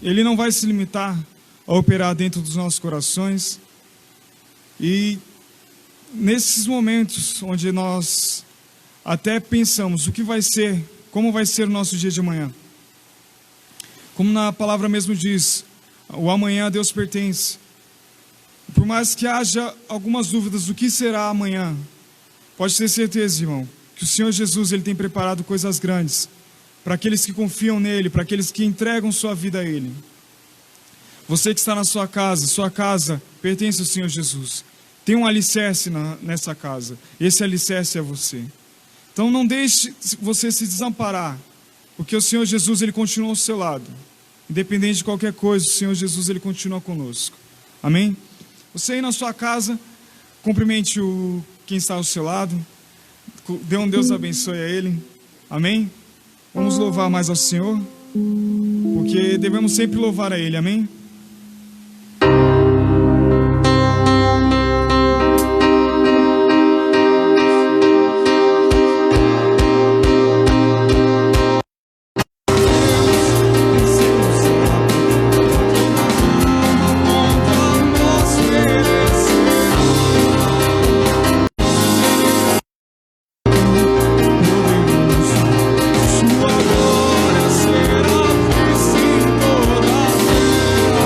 Ele não vai se limitar a operar dentro dos nossos corações. E nesses momentos onde nós até pensamos o que vai ser, como vai ser o nosso dia de amanhã. Como na palavra mesmo diz, o amanhã a Deus pertence. Por mais que haja algumas dúvidas do que será amanhã, pode ter certeza, irmão, que o Senhor Jesus ele tem preparado coisas grandes para aqueles que confiam nele, para aqueles que entregam sua vida a ele. Você que está na sua casa pertence ao Senhor Jesus. Tem um alicerce nessa casa. Esse alicerce é você. Então não deixe você se desamparar, porque o Senhor Jesus ele continua ao seu lado. Independente de qualquer coisa, o Senhor Jesus ele continua conosco. Amém? Você aí na sua casa, cumprimente quem está ao seu lado. Dê um Deus abençoe a ele. Amém? Vamos louvar mais ao Senhor, porque devemos sempre louvar a ele. Amém? Sua glória será vista em toda a terra.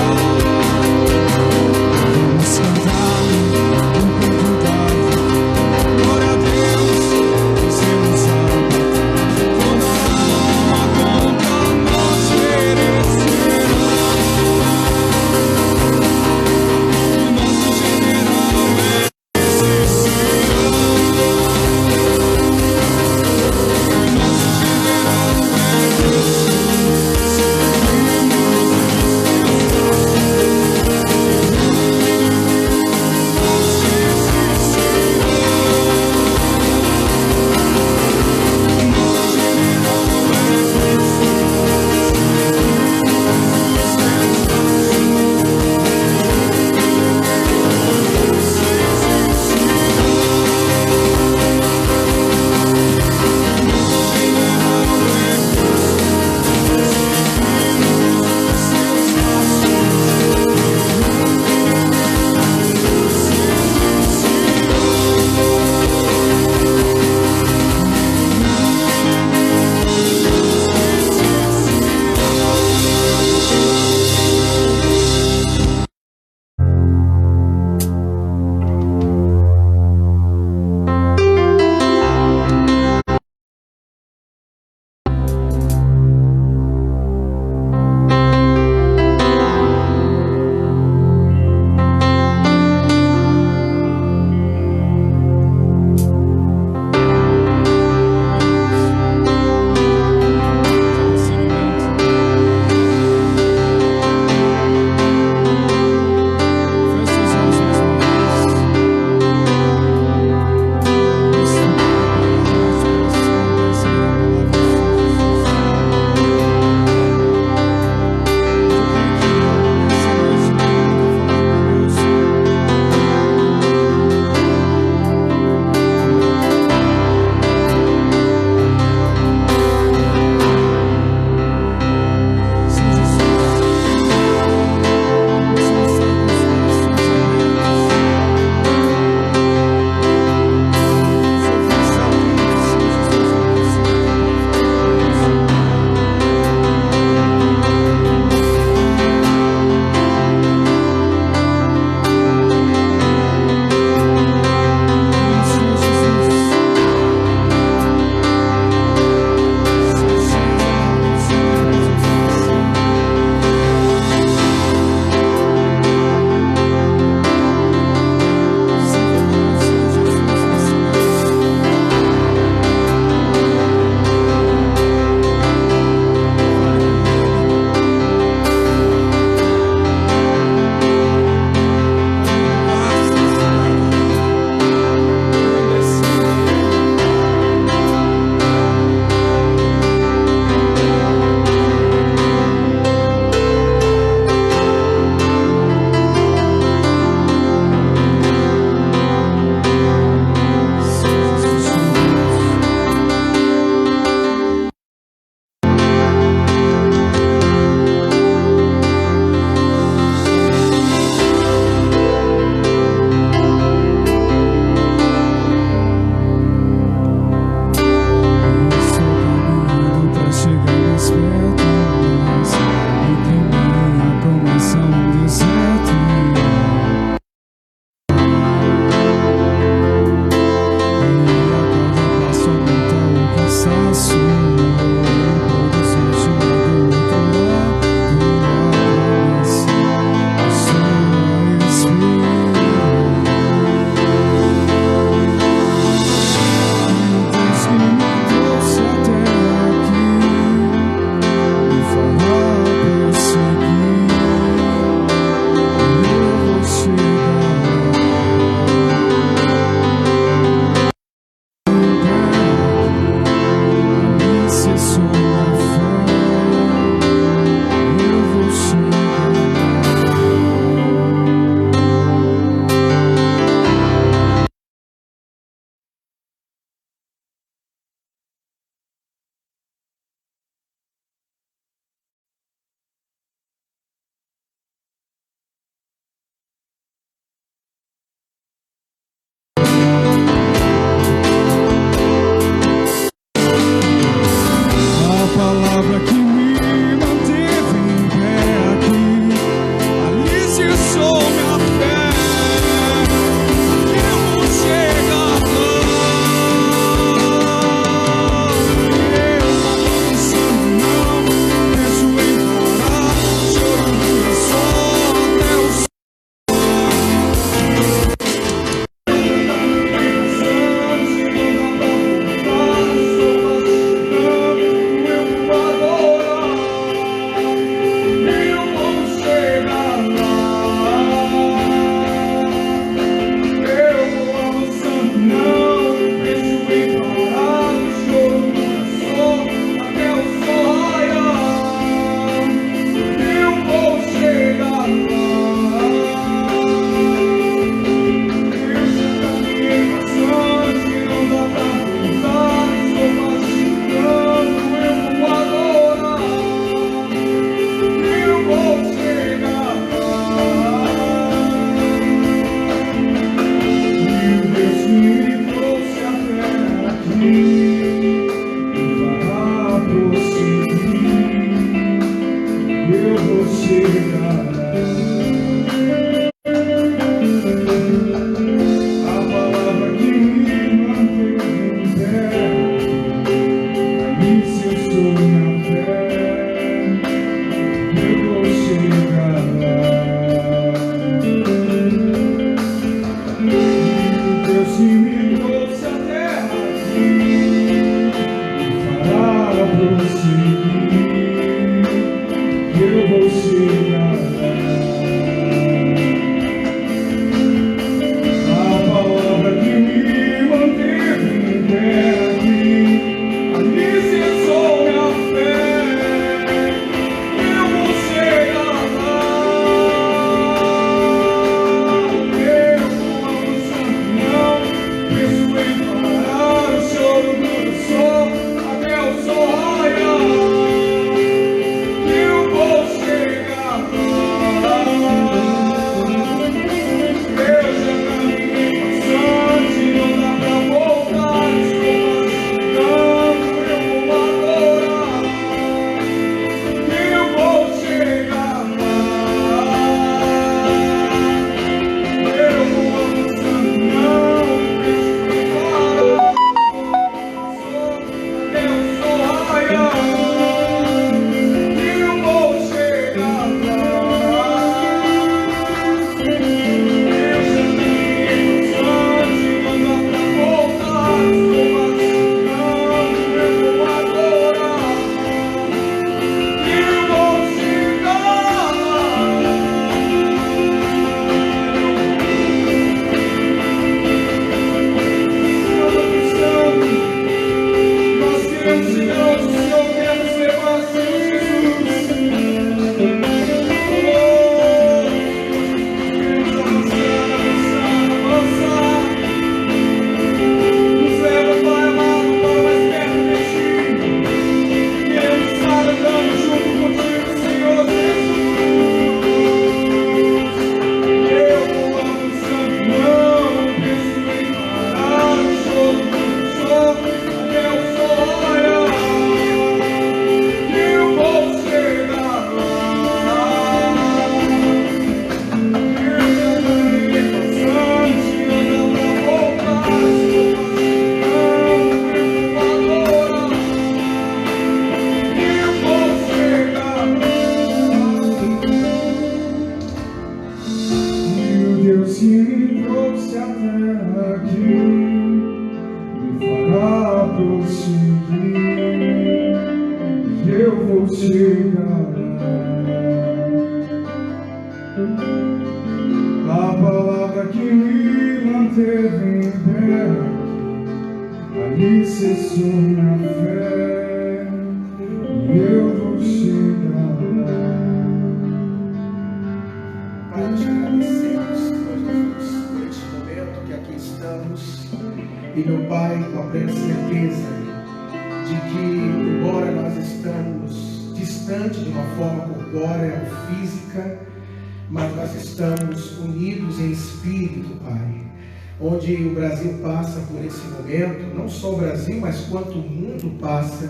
Onde o Brasil passa por esse momento, não só o Brasil, mas quanto o mundo passa,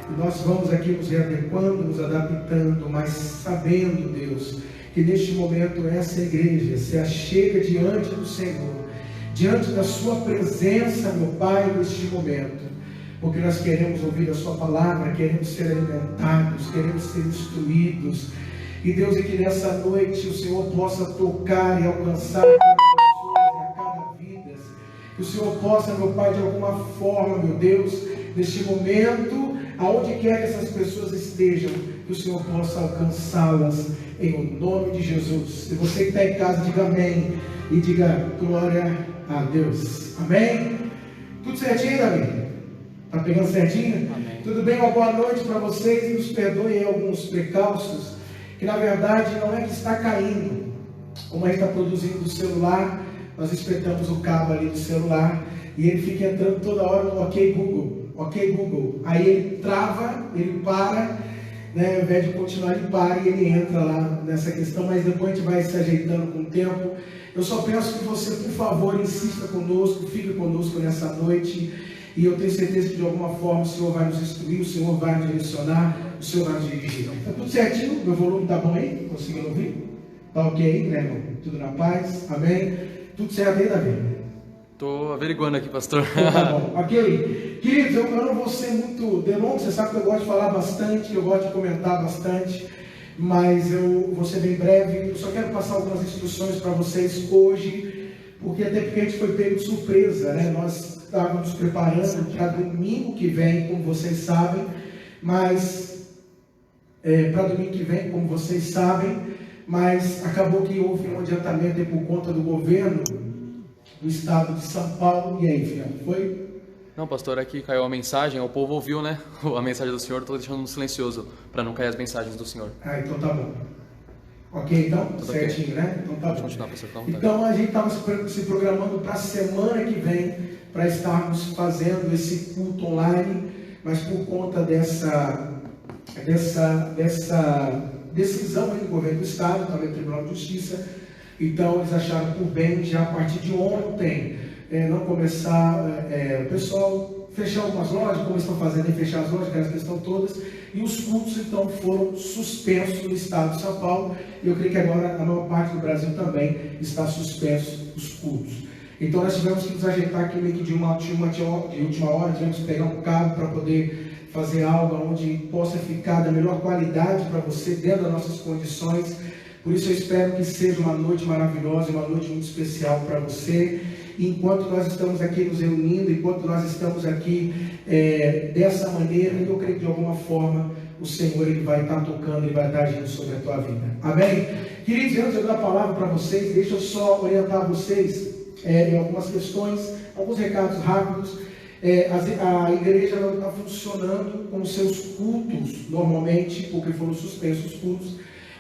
e nós vamos aqui nos readequando, nos adaptando, mas sabendo, Deus, que neste momento essa igreja se achega diante do Senhor, diante da sua presença, meu Pai, neste momento, porque nós queremos ouvir a sua palavra, queremos ser alimentados, queremos ser instruídos, e Deus, é que nessa noite o Senhor possa tocar e alcançar que o Senhor possa, meu Pai, de alguma forma, meu Deus, neste momento, aonde quer que essas pessoas estejam, que o Senhor possa alcançá-las, em nome de Jesus. Se você que está em casa, diga amém, e diga glória a Deus, amém? Tudo certinho, Davi? Está pegando certinho? Amém. Tudo bem? Uma boa noite para vocês, e nos perdoem alguns precalços, que na verdade não é que está caindo, como a gente está produzindo do celular. Nós espetamos o cabo ali do celular e ele fica entrando toda hora no OK Google. Aí ele trava, ele para, né? Ao invés de continuar, ele para e ele entra lá nessa questão, mas depois a gente vai se ajeitando com o tempo. Eu só peço que você, por favor, insista conosco, fique conosco nessa noite, e eu tenho certeza que de alguma forma o Senhor vai nos instruir, o Senhor vai nos direcionar, o Senhor vai nos dirigir. Está tudo certinho? Meu volume está bom aí? Conseguindo ouvir? Está ok aí, né, irmão? Tudo na paz? Amém? Tudo certo aí, Davi? Estou averiguando aqui, pastor. Então, tá bom. Ok? Queridos, eu não vou ser muito delongo, você sabe que eu gosto de falar bastante, que eu gosto de comentar bastante, mas eu vou ser bem breve. Eu só quero passar algumas instruções para vocês hoje, porque até porque a gente foi pego de surpresa, né? Nós estávamos preparando para domingo que vem, como vocês sabem, mas para domingo que vem, como vocês sabem, mas acabou que houve um adiantamento por conta do governo do estado de São Paulo. E aí, filho, foi? Não, pastor, aqui caiu a mensagem, o povo ouviu, né? A mensagem do senhor, estou deixando no silencioso, para não cair as mensagens do senhor. Ah, então tá bom. Ok, então? Tudo certinho, okay. Né? Então tá Pode bom. continuar, pastor, então a gente estava se programando para a semana que vem, para estarmos fazendo esse culto online, mas por conta dessa decisão do governo do estado, também do Tribunal de Justiça, então eles acharam por bem já a partir de ontem não começar o pessoal fechar algumas lojas, como estão fazendo, fechar as lojas, aquelas questões todas, e os cultos então foram suspensos no estado de São Paulo, e eu creio que agora a maior parte do Brasil também está suspenso os cultos. Então nós tivemos que nos ajeitar aqui meio que de última hora, tivemos que pegar um cabo para poder fazer algo onde possa ficar da melhor qualidade para você, dentro das nossas condições. Por isso eu espero que seja uma noite maravilhosa, uma noite muito especial para você. E enquanto nós estamos aqui nos reunindo, enquanto nós estamos aqui dessa maneira, eu creio que de alguma forma o Senhor ele vai estar tocando, Ele vai estar agindo sobre a tua vida. Amém? Queridos, antes de eu dar a palavra para vocês, deixa eu só orientar vocês em algumas questões, alguns recados rápidos. A igreja não está funcionando com seus cultos normalmente, porque foram suspensos os cultos,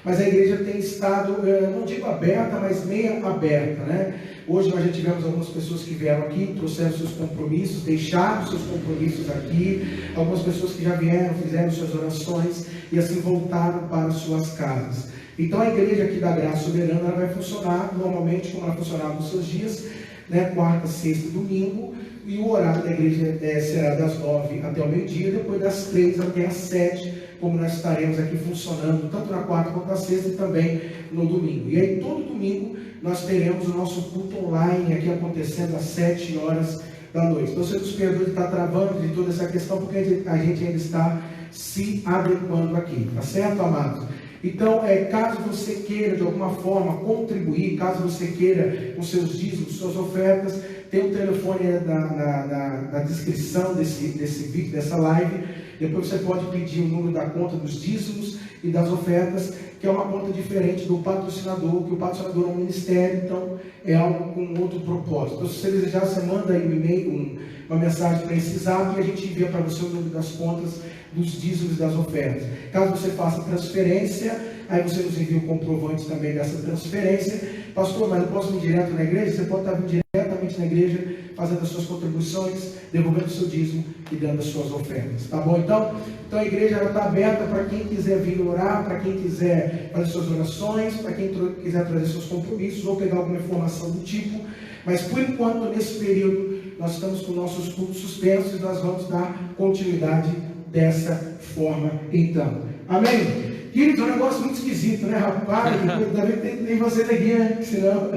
mas a igreja tem estado, não digo aberta, mas meia aberta, né? Hoje nós já tivemos algumas pessoas que vieram aqui, trouxeram seus compromissos, deixaram seus compromissos aqui, algumas pessoas que já vieram, fizeram suas orações e assim voltaram para suas casas. Então a igreja aqui da Graça Soberana ela vai funcionar normalmente como ela funcionava nos seus dias, né? Quarta, sexta e domingo, e o horário da igreja será das 9 até o meio-dia, depois das 3 até as 7, como nós estaremos aqui funcionando, tanto na quarta quanto na sexta e também no domingo. E aí todo domingo nós teremos o nosso culto online aqui acontecendo às 7 horas da noite. Então você nos perdoe de estar travando de toda essa questão, porque a gente ainda está se adequando aqui, tá certo, amados? Então, caso você queira de alguma forma contribuir, caso você queira com seus dízimos, suas ofertas, tem um telefone na descrição desse vídeo, dessa live. Depois você pode pedir o número da conta dos dízimos e das ofertas, que é uma conta diferente do patrocinador, que o patrocinador é um ministério, então é algo com outro propósito. Então, se você desejar, você manda aí um e-mail, uma mensagem para esse zap e a gente envia para você o número das contas dos dízimos e das ofertas. Caso você faça transferência, aí você nos envia o comprovante também dessa transferência. Pastor, mas eu posso vir direto na igreja? Você pode estar vindo diretamente na igreja, fazendo as suas contribuições, devolvendo o seu dízimo e dando as suas ofertas. Tá bom? Então a igreja está aberta para quem quiser vir orar, para quem quiser fazer suas orações, para quem quiser trazer seus compromissos ou pegar alguma informação do tipo. Mas por enquanto, nesse período, nós estamos com nossos cultos suspensos e nós vamos dar continuidade dessa forma então. Amém? Queridos, é um negócio muito esquisito, né, rapaz? Ainda bem que tem vocês aqui, né? Senão...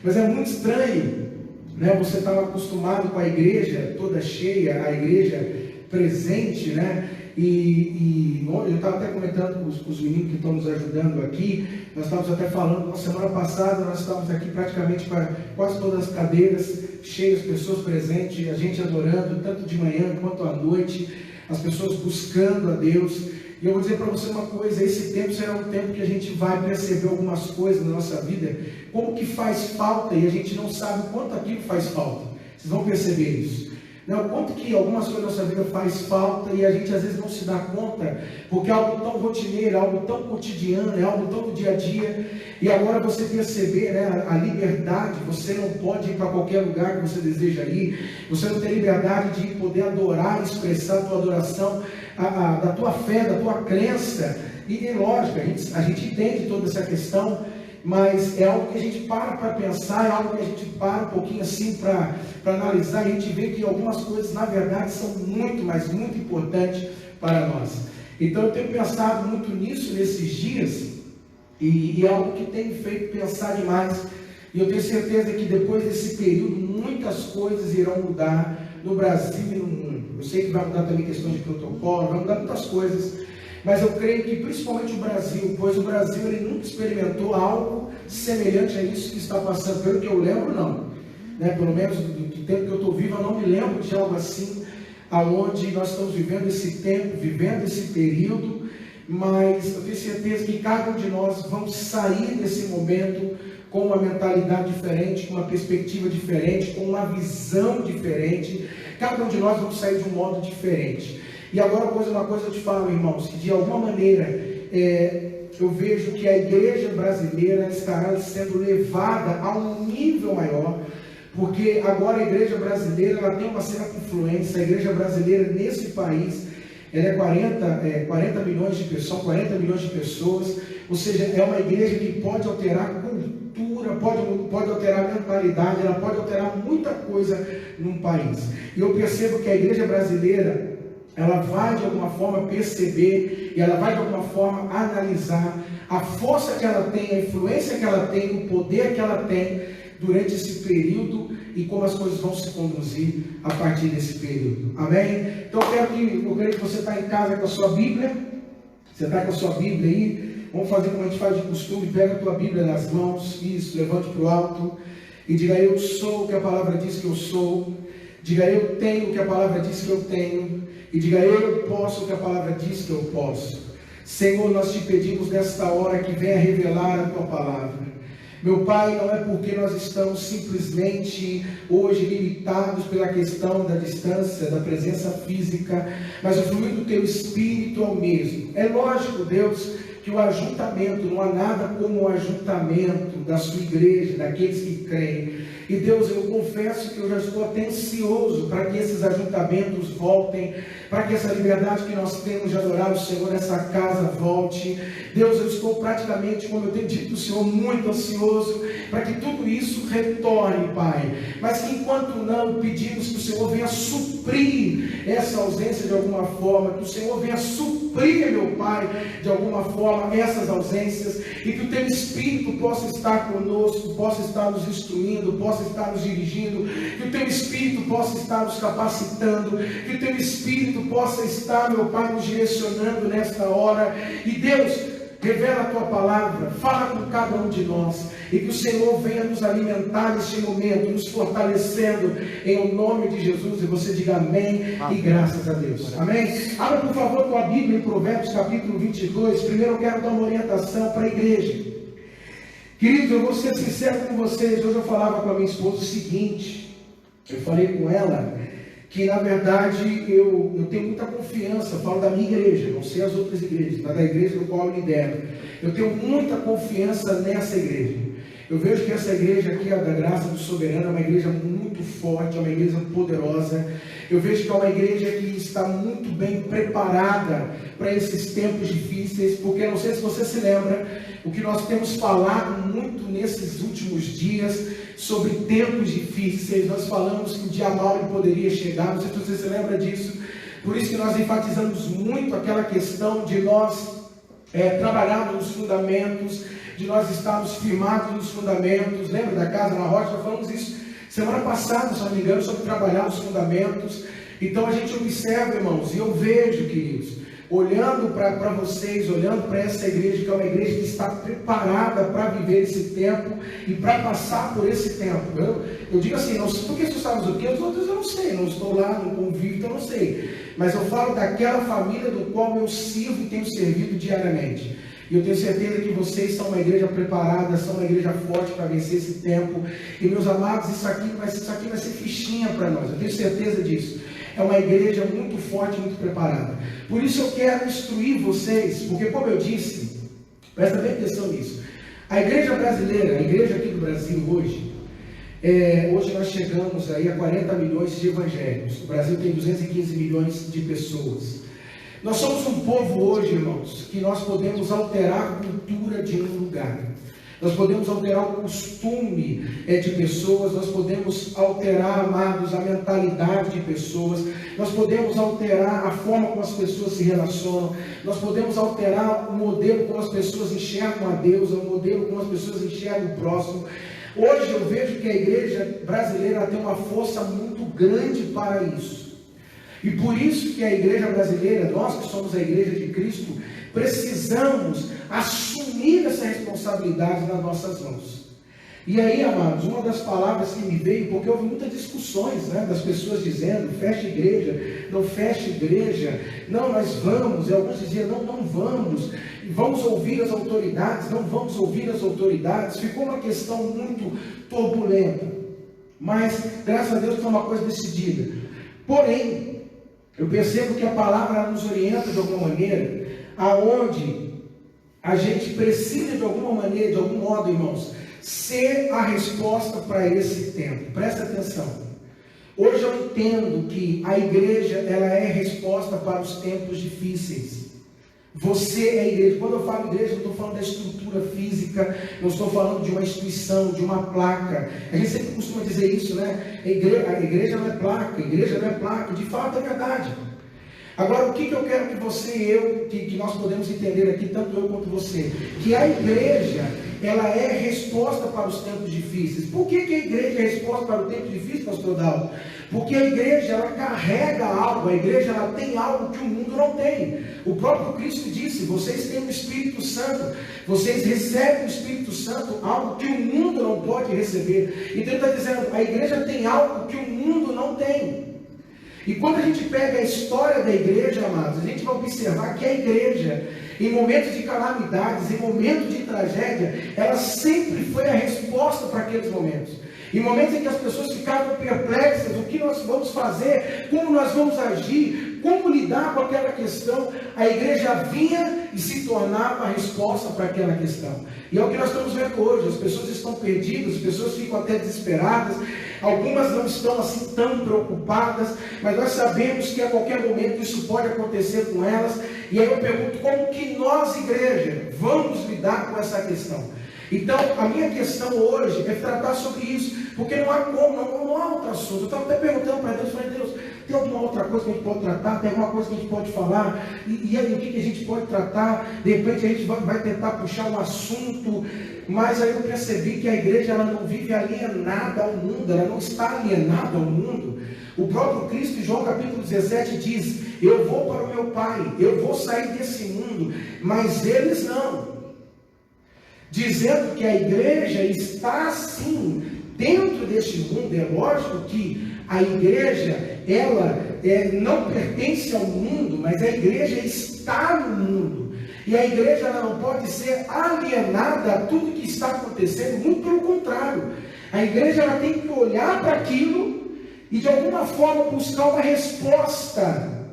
Mas é muito estranho, né? Você estava acostumado com a igreja toda cheia, a igreja presente, né? E eu estava até comentando com os meninos que estão nos ajudando aqui, nós estávamos até falando, na semana passada nós estávamos aqui praticamente com quase todas as cadeiras cheias, pessoas presentes, a gente adorando, tanto de manhã quanto à noite, as pessoas buscando a Deus. E eu vou dizer para você uma coisa, esse tempo será um tempo que a gente vai perceber algumas coisas na nossa vida, como que faz falta, e a gente não sabe o quanto aquilo faz falta. Vocês vão perceber isso. Não, o quanto que algumas coisas na nossa vida faz falta e a gente às vezes não se dá conta, porque é algo tão rotineiro, algo tão cotidiano, é algo tão do dia a dia. E agora você perceber, né, a liberdade, você não pode ir para qualquer lugar que você deseja ir, você não tem liberdade de poder adorar, expressar a tua adoração, da tua fé, da tua crença. E lógico, a gente entende toda essa questão, mas é algo que a gente para pensar, é algo que a gente para um pouquinho assim para analisar, e a gente vê que algumas coisas na verdade são muito, mas muito importantes para nós. Então eu tenho pensado muito nisso nesses dias, e é algo que tem me feito pensar demais. E eu tenho certeza que depois desse período muitas coisas irão mudar no Brasil e no mundo. Eu sei que vai mudar também questões de protocolo, vai mudar muitas coisas, mas eu creio que principalmente o Brasil, pois o Brasil ele nunca experimentou algo semelhante a isso que está passando. Pelo que eu lembro, não, né? Pelo menos do tempo que eu estou vivo, eu não me lembro de algo assim, aonde nós estamos vivendo esse tempo, vivendo esse período. Mas eu tenho certeza que cada um de nós vamos sair desse momento com uma mentalidade diferente, com uma perspectiva diferente, com uma visão diferente. Cada um de nós vamos sair de um modo diferente. E agora, uma coisa eu te falo, irmãos, que de alguma maneira eu vejo que a igreja brasileira estará sendo levada a um nível maior, porque agora a igreja brasileira ela tem uma certa influência. A igreja brasileira nesse país, ela é 40 milhões de pessoas, 40 milhões de pessoas, ou seja, é uma igreja que pode alterar a cultura, pode alterar a mentalidade, ela pode alterar muita coisa num país. E eu percebo que a igreja brasileira, ela vai de alguma forma perceber, e ela vai de alguma forma analisar a força que ela tem, a influência que ela tem, o poder que ela tem durante esse período e como as coisas vão se conduzir a partir desse período. Amém? Então eu creio que você está em casa com a sua Bíblia. Você está com a sua Bíblia aí? Vamos fazer como a gente faz de costume. Pega a tua Bíblia nas mãos, isso, levante para o alto e diga: eu sou o que a palavra diz que eu sou. Diga: eu tenho o que a palavra diz que eu tenho. E diga: eu posso o que a palavra diz que eu posso. Senhor, nós te pedimos nesta hora que venha revelar a tua palavra. Meu Pai, não é porque nós estamos simplesmente hoje limitados pela questão da distância, da presença física, mas o fluir do Teu Espírito é o mesmo. É lógico, Deus, que o ajuntamento, não há nada como o ajuntamento da sua igreja, daqueles que creem. E Deus, eu confesso que eu já estou até ansioso para que esses ajuntamentos voltem, para que essa liberdade que nós temos de adorar o Senhor nessa casa volte. Deus, eu estou praticamente, como eu tenho dito ao Senhor, muito ansioso para que tudo isso retorne, Pai. Mas que enquanto não, pedimos que o Senhor venha suprir essa ausência de alguma forma, que o Senhor venha suprir, meu Pai, de alguma forma essas ausências, e que o Teu Espírito possa estar conosco, possa estar nos instruindo, possa estar nos dirigindo, que o Teu Espírito possa estar nos capacitando, que o Teu Espírito possa estar, meu Pai, nos direcionando nesta hora. E Deus, revela a Tua palavra, fala com cada um de nós, e que o Senhor venha nos alimentar neste momento, nos fortalecendo, em o nome de Jesus. E você diga amém, e graças a Deus. Amém? Abra por favor tua Bíblia em Provérbios capítulo 22. Primeiro eu quero dar uma orientação para a igreja. Queridos, eu vou ser sincero com vocês. Hoje eu falava com a minha esposa o seguinte, eu falei com ela que na verdade eu tenho muita confiança. Eu falo da minha igreja, não sei as outras igrejas, mas da igreja no qual eu lidero. Eu tenho muita confiança nessa igreja. Eu vejo que essa igreja aqui, a da Graça do Soberano, é uma igreja muito forte, é uma igreja poderosa. Eu vejo que é uma igreja que está muito bem preparada para esses tempos difíceis, porque não sei se você se lembra, o que nós temos falado muito nesses últimos dias sobre tempos difíceis. Nós falamos que o dia mau poderia chegar, não sei se você se lembra disso. Por isso que nós enfatizamos muito aquela questão de nós trabalharmos nos fundamentos, de nós estarmos firmados nos fundamentos. Lembra da Casa na Rocha? Nós falamos isso semana passada, se não me engano, sobre trabalhar os fundamentos. Então a gente observa, irmãos, e eu vejo, queridos, olhando para vocês, olhando para essa igreja, que é uma igreja que está preparada para viver esse tempo e para passar por esse tempo. Eu digo assim, não, porque tu sabes o que? Os outros eu não sei, não estou lá, não convivo, então eu não sei. Mas eu falo daquela família do qual eu sirvo e tenho servido diariamente. E eu tenho certeza que vocês são uma igreja preparada, são uma igreja forte para vencer esse tempo. E meus amados, isso aqui vai ser fichinha para nós, eu tenho certeza disso. É uma igreja muito forte, muito preparada. Por isso eu quero instruir vocês, porque como eu disse, presta bem atenção nisso. A igreja brasileira, a igreja aqui do Brasil hoje, hoje nós chegamos aí a 40 milhões de evangélicos. O Brasil tem 215 milhões de pessoas. Nós somos um povo hoje, irmãos, que nós podemos alterar a cultura de um lugar. nós podemos alterar o costume de pessoas, nós podemos alterar, amados, a mentalidade de pessoas, nós podemos alterar a forma como as pessoas se relacionam, nós podemos alterar o modelo como as pessoas enxergam a Deus, o modelo como as pessoas enxergam o próximo. Hoje eu vejo que a igreja brasileira tem uma força muito grande para isso. E por isso que a igreja brasileira, nós que somos a igreja de Cristo, precisamos assumir essa responsabilidade nas nossas mãos. E aí, amados, uma das palavras que me veio, porque houve muitas discussões, né, das pessoas dizendo, fecha igreja, não fecha igreja, não, nós vamos, e alguns diziam, não vamos ouvir as autoridades, não vamos ouvir as autoridades. Ficou uma questão muito turbulenta, mas graças a Deus foi uma coisa decidida. Porém, eu percebo que a palavra nos orienta de alguma maneira, aonde a gente precisa de alguma maneira, de algum modo, irmãos, ser a resposta para esse tempo. Presta atenção. Hoje eu entendo que a igreja, ela é resposta para os tempos difíceis. Você é a igreja. Quando eu falo igreja, eu estou falando da estrutura física, eu estou falando de uma instituição, de uma placa. A gente sempre costuma dizer isso, né? A igreja não é placa, a igreja não é placa. De fato é verdade. Agora, o que eu quero que você e eu, que nós podemos entender aqui, tanto eu quanto você, que a igreja, ela é resposta para os tempos difíceis. Por que a igreja é resposta para o tempo difícil, pastor Dalton? Porque a igreja, ela carrega algo, a igreja, ela tem algo que o mundo não tem. O próprio Cristo disse, vocês têm o Espírito Santo, vocês recebem o Espírito Santo, algo que o mundo não pode receber. Então ele está dizendo, a igreja tem algo que o mundo não tem. E quando a gente pega a história da igreja, amados, a gente vai observar que a igreja, em momentos de calamidades, em momentos de tragédia, ela sempre foi a resposta para aqueles momentos. Em momentos em que as pessoas ficavam perplexas, o que nós vamos fazer, como nós vamos agir, como lidar com aquela questão, a igreja vinha e se tornava a resposta para aquela questão. E é o que nós estamos vendo hoje, as pessoas estão perdidas, as pessoas ficam até desesperadas, algumas não estão assim tão preocupadas, mas nós sabemos que a qualquer momento isso pode acontecer com elas. E aí eu pergunto, como que nós, igreja, vamos lidar com essa questão? Então, a minha questão hoje é tratar sobre isso, porque não há como, não há outro assunto. Eu estava até perguntando para Deus, falei, Deus, tem alguma outra coisa que a gente pode tratar? Tem alguma coisa que a gente pode falar? E aí, o que a gente pode tratar? De repente a gente vai tentar puxar um assunto, mas aí eu percebi que a igreja, ela não vive alienada ao mundo, ela não está alienada ao mundo. O próprio Cristo, em João capítulo 17, diz, eu vou para o meu Pai, eu vou sair desse mundo, mas eles não. Dizendo que a igreja está sim dentro deste mundo. É lógico que a igreja, ela não pertence ao mundo, mas a igreja está no mundo. E a igreja, ela não pode ser alienada a tudo que está acontecendo, muito pelo contrário. A igreja, ela tem que olhar para aquilo e de alguma forma buscar uma resposta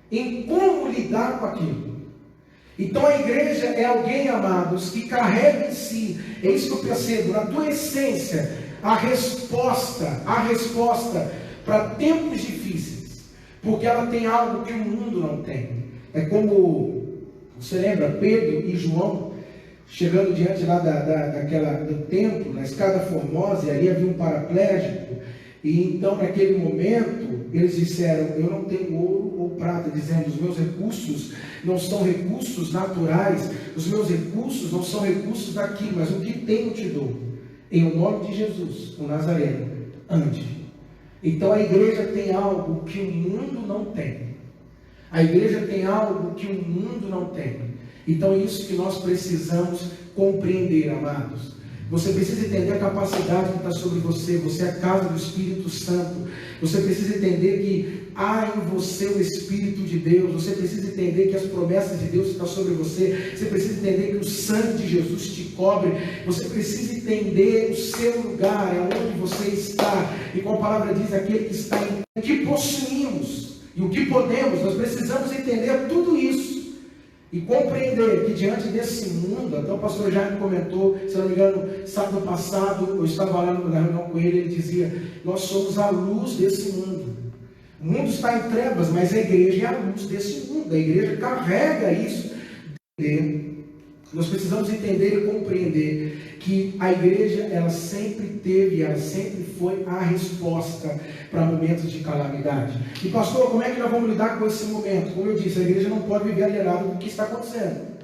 em como lidar com aquilo. Então a igreja é alguém, amados, que carrega em si, é isso que eu percebo, na tua essência, a resposta para tempos difíceis, porque ela tem algo que o mundo não tem. É como, você lembra, Pedro e João, chegando diante lá do templo, na escada formosa, e ali havia um paraplégico, e então naquele momento, eles disseram, eu não tenho ouro ou prata, dizendo, os meus recursos não são recursos naturais, os meus recursos não são recursos daqui, mas o que tenho te dou, em o nome de Jesus, o Nazareno, ande. Então a igreja tem algo que o mundo não tem, a igreja tem algo que o mundo não tem. Então é isso que nós precisamos compreender, amados. Você precisa entender a capacidade que está sobre você. Você é a casa do Espírito Santo. Você precisa entender que há em você o Espírito de Deus. Você precisa entender que as promessas de Deus estão sobre você. Você precisa entender que o sangue de Jesus te cobre. Você precisa entender o seu lugar, onde você está. E como a palavra diz, aquele que está em o que possuímos e o que podemos. Nós precisamos entender tudo isso. E compreender que diante desse mundo, até o pastor Jaime comentou, se não me engano, sábado passado, eu estava lá na reunião com ele dizia, nós somos a luz desse mundo. O mundo está em trevas, mas a igreja é a luz desse mundo. A igreja carrega isso. Nós precisamos entender e compreender que a igreja, ela sempre teve, ela sempre foi a resposta para momentos de calamidade. E pastor, como é que nós vamos lidar com esse momento? Como eu disse, a igreja não pode viver alienada do que está acontecendo.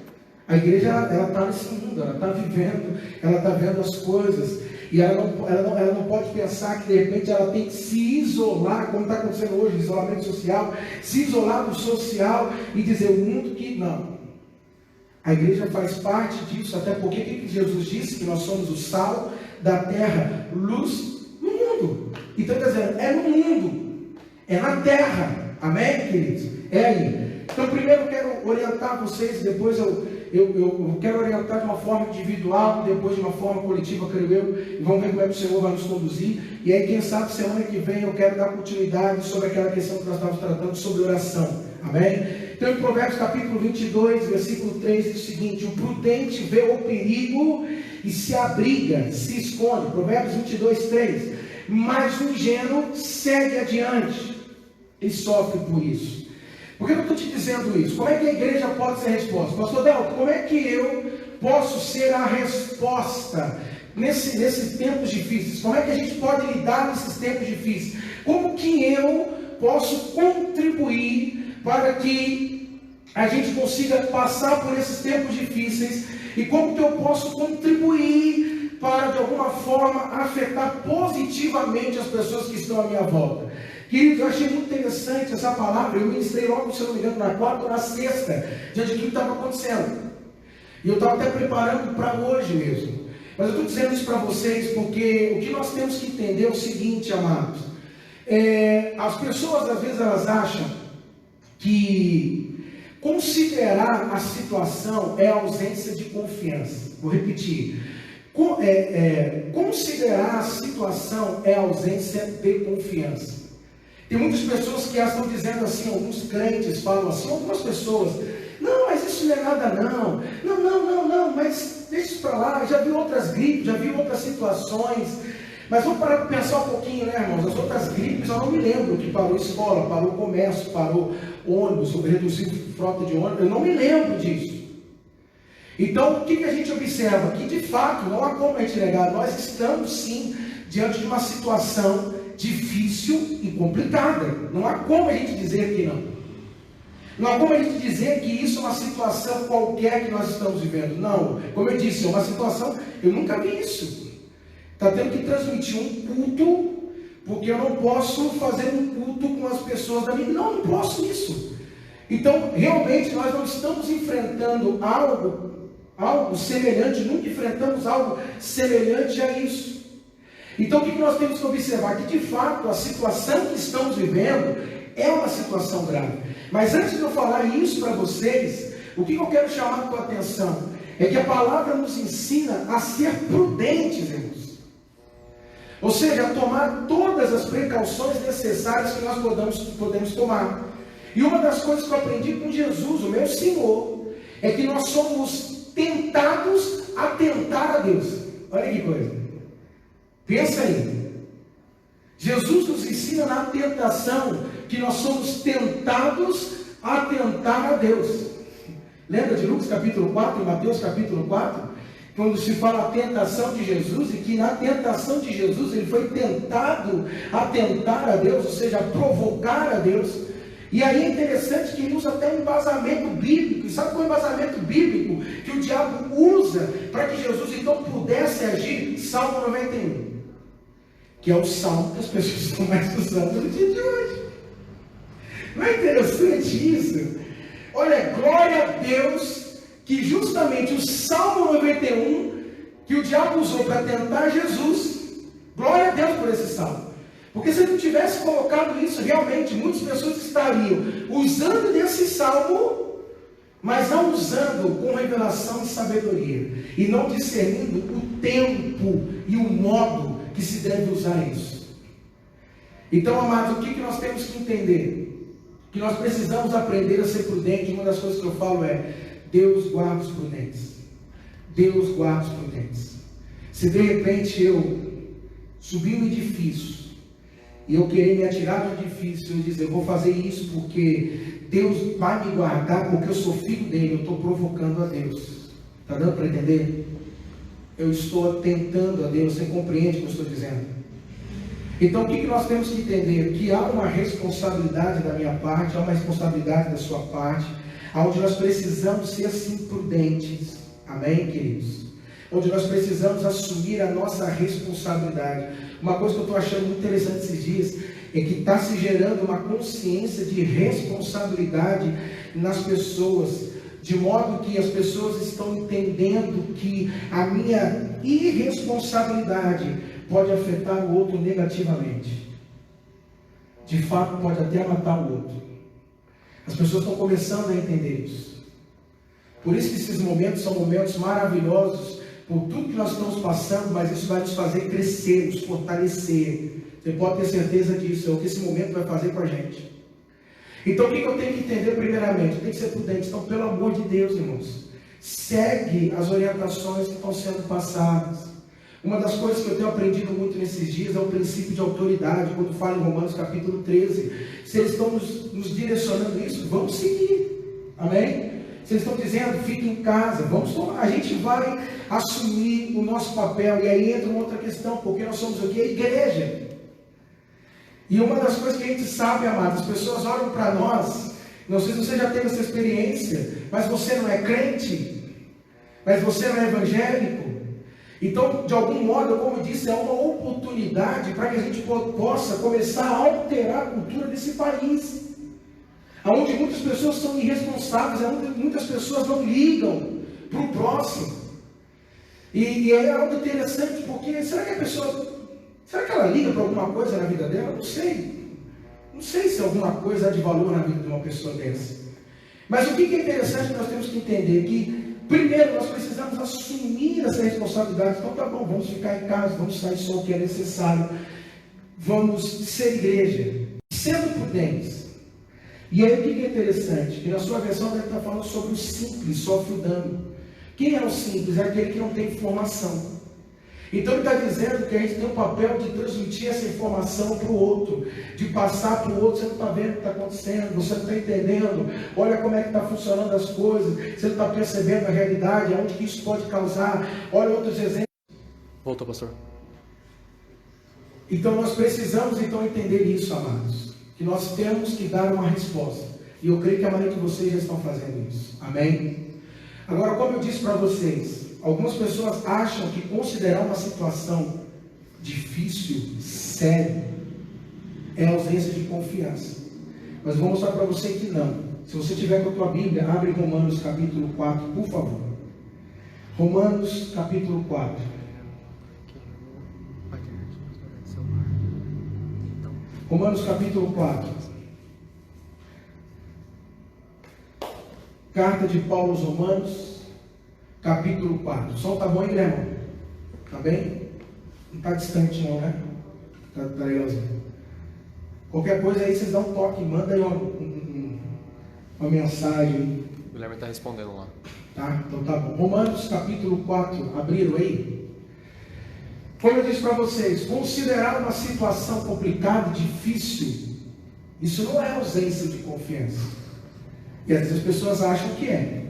A igreja, ela está nesse mundo, ela está vivendo, ela está vendo as coisas. E ela não pode pensar que de repente ela tem que se isolar, como está acontecendo hoje, isolamento social, se isolar do social e dizer o mundo que não. A igreja faz parte disso, até porque o que Jesus disse? Que nós somos o sal da terra, luz no mundo. Então, quer dizer, é no mundo, é na terra, amém, queridos? É aí. Então, primeiro eu quero orientar vocês, depois eu quero orientar de uma forma individual, depois de uma forma coletiva, creio eu, e vamos ver como é que o Senhor vai nos conduzir. E aí, quem sabe, semana que vem eu quero dar continuidade sobre aquela questão que nós estávamos tratando sobre oração, amém? Então, em Provérbios capítulo 22, versículo 3, diz o seguinte: o prudente vê o perigo e se abriga, se esconde. Provérbios 22, 3. Mas o ingênuo segue adiante e sofre por isso. Por que eu estou te dizendo isso? Como é que a igreja pode ser a resposta? Pastor Delton, como é que eu posso ser a resposta nesses tempos difíceis? Como é que a gente pode lidar nesses tempos difíceis? Como que eu posso contribuir para que a gente consiga passar por esses tempos difíceis? E como que eu posso contribuir para, de alguma forma, afetar positivamente as pessoas que estão à minha volta? Queridos, eu achei muito interessante essa palavra. Eu ministrei logo, se não me engano, na quarta ou na sexta, diante do que estava acontecendo. E eu estava até preparando para hoje mesmo. Mas eu estou dizendo isso para vocês porque o que nós temos que entender é o seguinte, amados. As pessoas, às vezes, elas acham que considerar a situação é ausência de confiança. Vou repetir. Considerar a situação é ausência de confiança. Tem muitas pessoas que estão dizendo assim, alguns crentes falam assim, algumas pessoas, não, mas isso não é nada não, mas deixa isso para lá, já vi outras gripes, já vi outras situações, mas vamos parar para pensar um pouquinho, né, irmãos? As outras gripes, eu não me lembro que parou escola, parou comércio, parou ônibus, reduziu frota de ônibus, eu não me lembro disso. Então, o que a gente observa? Que de fato, não há como a gente negar, nós estamos sim diante de uma situação difícil e complicada. Não há como a gente dizer que não. Não há como a gente dizer que isso é uma situação qualquer que nós estamos vivendo. Não. Como eu disse, é uma situação, eu nunca vi isso. Está tendo que transmitir um culto, porque eu não posso fazer um culto com as pessoas da minha. Não posso isso. Então, realmente, nós não estamos enfrentando algo semelhante, nunca enfrentamos algo semelhante a isso. Então, o que nós temos que observar? Que, de fato, a situação que estamos vivendo é uma situação grave. Mas antes de eu falar isso para vocês, o que eu quero chamar a tua atenção é que a palavra nos ensina a ser prudentes, irmãos. Ou seja, a tomar todas as precauções necessárias que nós podemos tomar. E uma das coisas que eu aprendi com Jesus, o meu Senhor, é que nós somos tentados a tentar a Deus. Olha que coisa. Pensa aí. Jesus nos ensina na tentação que nós somos tentados a tentar a Deus. Lembra de Lucas capítulo 4 e Mateus capítulo 4? Quando se fala a tentação de Jesus, e que na tentação de Jesus ele foi tentado a tentar a Deus, ou seja, a provocar a Deus. E aí é interessante que ele usa até um embasamento bíblico. E sabe qual é o embasamento bíblico que o diabo usa para que Jesus então pudesse agir? Salmo 91. Que é o salmo que as pessoas estão mais usando no dia de hoje. Não é interessante isso? Olha, glória a Deus, que justamente o Salmo 91, que o diabo usou para tentar Jesus, glória a Deus por esse salmo. Porque se ele não tivesse colocado isso, realmente, muitas pessoas estariam usando desse salmo, mas não usando com revelação e sabedoria, e não discernindo o tempo e o modo que se deve usar isso. Então, amados, o que nós temos que entender? Que nós precisamos aprender a ser prudentes. Uma das coisas que eu falo é: Deus guarda os prudentes. Deus guarda os prudentes. Se de repente eu subir um edifício e eu querer me atirar do edifício e dizer, vou fazer isso porque Deus vai me guardar, porque eu sou filho dele, eu estou provocando a Deus. Está dando para entender? Eu estou atentando a Deus. Você compreende o que eu estou dizendo? Então o que nós temos que entender? Que há uma responsabilidade da minha parte, há uma responsabilidade da sua parte, onde nós precisamos ser assim prudentes. Amém, queridos? Onde nós precisamos assumir a nossa responsabilidade. Uma coisa que eu estou achando muito interessante esses dias é que está se gerando uma consciência de responsabilidade nas pessoas, de modo que as pessoas estão entendendo que a minha irresponsabilidade pode afetar o outro negativamente. De fato, pode até matar o outro. As pessoas estão começando a entender isso. Por isso que esses momentos são momentos maravilhosos, por tudo que nós estamos passando, mas isso vai nos fazer crescer, nos fortalecer. Você pode ter certeza disso, é o que esse momento vai fazer com a gente. Então o que eu tenho que entender primeiramente? Eu tenho que ser prudente. Então, pelo amor de Deus, irmãos, segue as orientações que estão sendo passadas. Uma das coisas que eu tenho aprendido muito nesses dias é o princípio de autoridade, quando fala em Romanos capítulo 13. Se eles estão nos direcionando isso, vamos seguir. Amém? Se eles estão dizendo, fique em casa, a gente vai assumir o nosso papel. E aí entra uma outra questão, porque nós somos o quê? A igreja. E uma das coisas que a gente sabe, amados, as pessoas olham para nós, não sei se você já teve essa experiência, mas você não é crente, mas você não é evangélico. Então, de algum modo, como eu disse, é uma oportunidade para que a gente possa começar a alterar a cultura desse país, onde muitas pessoas são irresponsáveis, onde muitas pessoas não ligam para o próximo. E é algo interessante, porque será que ela liga para alguma coisa na vida dela? Não sei. Não sei se alguma coisa é de valor na vida de uma pessoa dessa. Mas o que é interessante que nós temos que entender? Que primeiro nós precisamos assumir essa responsabilidade. Então tá bom, vamos ficar em casa, vamos sair só o que é necessário. Vamos ser igreja, sendo prudentes. E aí o que é interessante? Que na sua versão deve estar falando sobre o simples, sofre o dano. Quem é o simples? É aquele que não tem informação. Então ele está dizendo que a gente tem o papel de transmitir essa informação para o outro, de passar para o outro. Você não está vendo o que está acontecendo, você não está entendendo, olha como é que está funcionando as coisas, você não está percebendo a realidade, aonde que isso pode causar, olha outros exemplos. Voltou, pastor. Então nós precisamos entender isso, amados, que nós temos que dar uma resposta, e eu creio que a maioria de vocês já estão fazendo isso, amém? Agora, como eu disse para vocês, algumas pessoas acham que considerar uma situação difícil, séria, é ausência de confiança. Mas vou mostrar para você que não. Se você tiver com a tua Bíblia, abre Romanos capítulo 4, por favor. Romanos capítulo 4. Romanos capítulo 4. Carta de Paulo aos Romanos, capítulo 4. O som está bom, hein, irmão? Está bem? Não está distante não, né? Está legalzinho. Qualquer coisa aí, vocês dão um toque, manda aí uma mensagem. O Guilherme está respondendo lá. Tá? Então tá bom. Romanos capítulo 4, abriram aí? Como eu disse para vocês, considerar uma situação complicada, difícil, isso não é ausência de confiança. E às vezes as pessoas acham que é.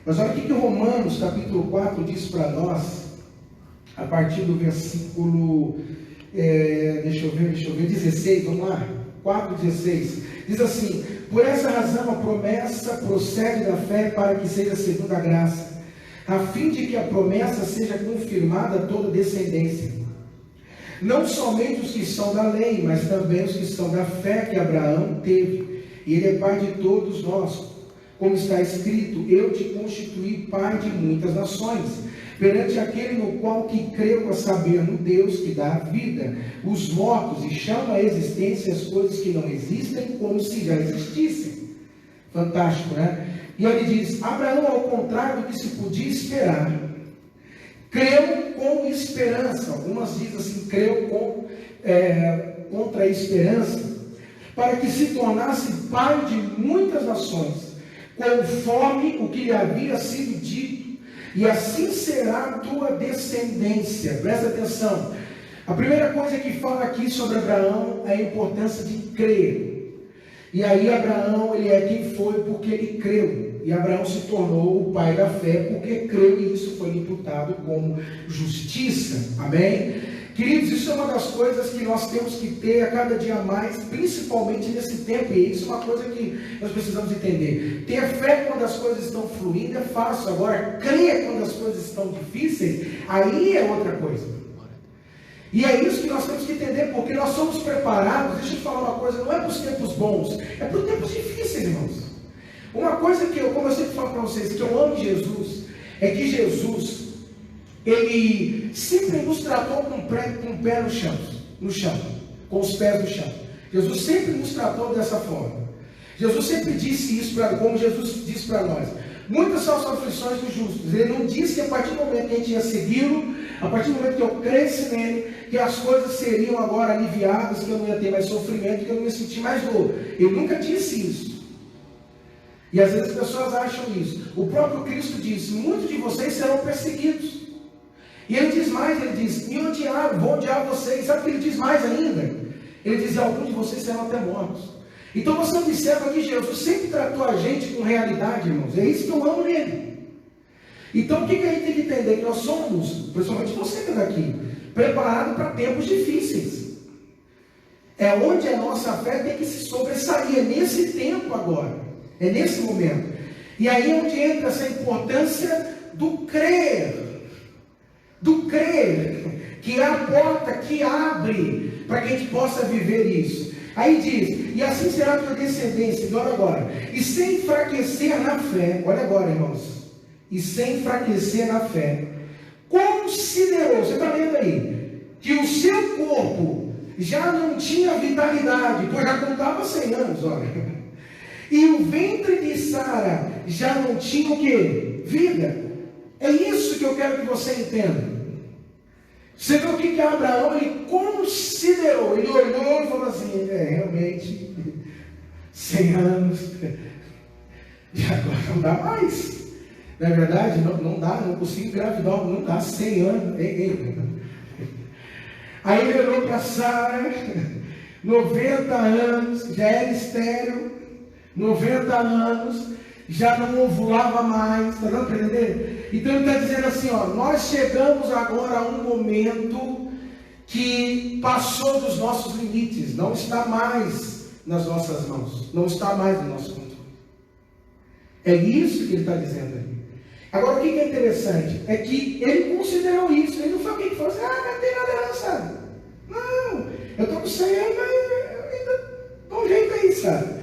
Mas olha o que Romanos capítulo 4 diz para nós, a partir do versículo, deixa eu ver, 16, vamos lá, 4,16. Diz assim: por essa razão a promessa procede da fé para que seja segundo a graça, a fim de que a promessa seja confirmada a toda descendência. Não somente os que são da lei, mas também os que são da fé que Abraão teve. E ele é pai de todos nós. Como está escrito, eu te constituí pai de muitas nações, perante aquele no qual que creu, a saber, no Deus que dá a vida, os mortos, e chama à existência as coisas que não existem, como se já existissem. Fantástico, né? E ele diz: Abraão, ao contrário do que se podia esperar, creu com esperança. Algumas dizem assim, creu contra a esperança, para que se tornasse pai de muitas nações, conforme o que lhe havia sido dito, e assim será a tua descendência. Presta atenção. A primeira coisa que fala aqui sobre Abraão é a importância de crer. E aí Abraão, ele é quem foi porque ele creu. E Abraão se tornou o pai da fé, porque creu e isso foi imputado como justiça. Amém? Queridos, isso é uma das coisas que nós temos que ter a cada dia mais, principalmente nesse tempo, e isso é uma coisa que nós precisamos entender. Ter fé quando as coisas estão fluindo é fácil, agora crer quando as coisas estão difíceis, aí é outra coisa. E é isso que nós temos que entender, porque nós somos preparados. Deixa eu te falar uma coisa, não é para os tempos bons, é para os tempos difíceis, irmãos. Uma coisa que como eu sempre falo para vocês, que eu amo Jesus, é que Jesus, Ele sempre nos tratou com o pé no chão, com os pés no chão. Jesus sempre nos tratou dessa forma. Jesus sempre disse isso, como Jesus disse para nós. Muitas são as aflições dos justos. Ele não disse que a partir do momento que a gente ia segui-lo, a partir do momento que eu cresce nele, que as coisas seriam agora aliviadas, que eu não ia ter mais sofrimento, que eu não ia sentir mais dor. Ele nunca disse isso. E às vezes as pessoas acham isso. O próprio Cristo disse: muitos de vocês serão perseguidos. E ele diz mais, ele diz: me odiar, vou odiar vocês. Sabe o que ele diz mais ainda? Ele diz: alguns de vocês serão até mortos. Então você observa que Jesus sempre tratou a gente com realidade, irmãos. É isso que eu amo nele. Então o que a gente tem que entender? Que nós somos, principalmente você que está aqui, preparados para tempos difíceis. É onde a nossa fé tem que se sobressair. É nesse tempo agora. É nesse momento. E aí é onde entra essa importância do crer. Do crer, que é a porta que abre para que a gente possa viver isso. Aí diz: e assim será a tua descendência, agora, e sem enfraquecer na fé, olha agora, irmãos, e sem enfraquecer na fé, considerou, você está vendo aí, que o seu corpo já não tinha vitalidade, pois já contava 100 anos, olha, e o ventre de Sara já não tinha o quê? Vida. É isso que eu quero que você entenda. Você vê o que Abraão, ele considerou, ele olhou e falou assim: realmente, 100 anos, e agora não dá mais. Não é verdade? Não dá, não consigo engravidar, não dá 100 anos. Aí ele olhou para Sara, 90 anos, já era estéril, 90 anos, já não ovulava mais, está dando para entender? Então ele está dizendo assim, ó, nós chegamos agora a um momento que passou dos nossos limites, não está mais nas nossas mãos, não está mais no nosso controle. É isso que ele está dizendo aí. Agora o que é interessante? É que ele considerou isso, ele não foi alguém que falou assim: não tem nada lançado. Não, eu estou com 100 anos, mas eu ainda dou um jeito aí, sabe?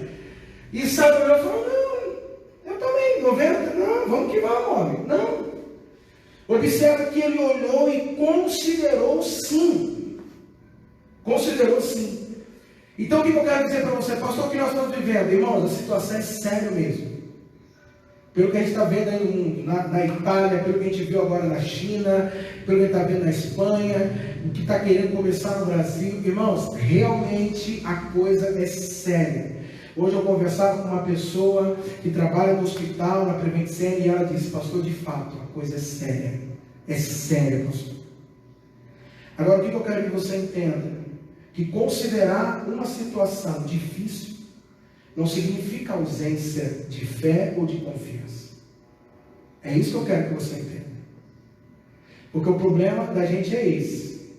E Sara olhou e falou: não, eu também, 90, não, vamos que vamos, homem. Não. Observa que ele olhou e considerou sim. Considerou sim. Então o que eu quero dizer para você, pastor, o que nós estamos vivendo? Irmãos, a situação é séria mesmo. Pelo que a gente está vendo aí no mundo, na Itália, pelo que a gente viu agora na China, pelo que a gente está vendo na Espanha, o que está querendo começar no Brasil. Irmãos, realmente a coisa é séria. Hoje eu conversava com uma pessoa que trabalha no hospital, na Prevent Senior, e ela disse: pastor, de fato, a coisa é séria. É séria, pastor. Agora, o que eu quero que você entenda? Que considerar uma situação difícil não significa ausência de fé ou de confiança. É isso que eu quero que você entenda. Porque o problema da gente é esse.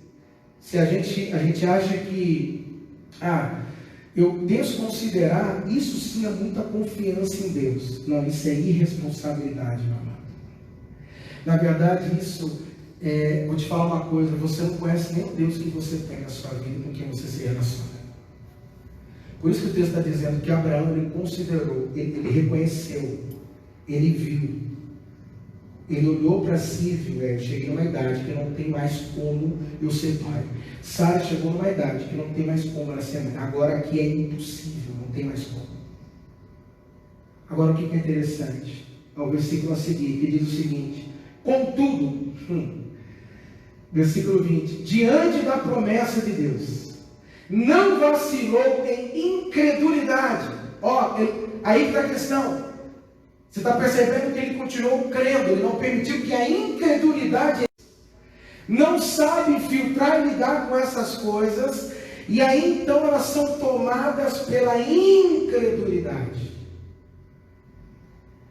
Se a gente acha que eu desconsiderar, isso sim é muita confiança em Deus. Não, isso é irresponsabilidade, meu amado. Na verdade, isso vou te falar uma coisa: você não conhece nem o Deus que você tem na sua vida, com quem você se relaciona. Por isso que o texto está dizendo que Abraão, ele considerou, ele reconheceu, ele viu, ele olhou para si e viu: eu cheguei numa idade que não tem mais como eu ser pai. Sara chegou numa idade que não tem mais como ela ser mãe. Agora aqui é impossível, não tem mais como. Agora o que é interessante? É o versículo a seguir, que diz o seguinte: contudo, versículo 20, diante da promessa de Deus, não vacilou em incredulidade. Aí está a questão. Você está percebendo que ele continuou crendo, ele não permitiu que a incredulidade, não sabe filtrar e lidar com essas coisas, e aí então elas são tomadas pela incredulidade.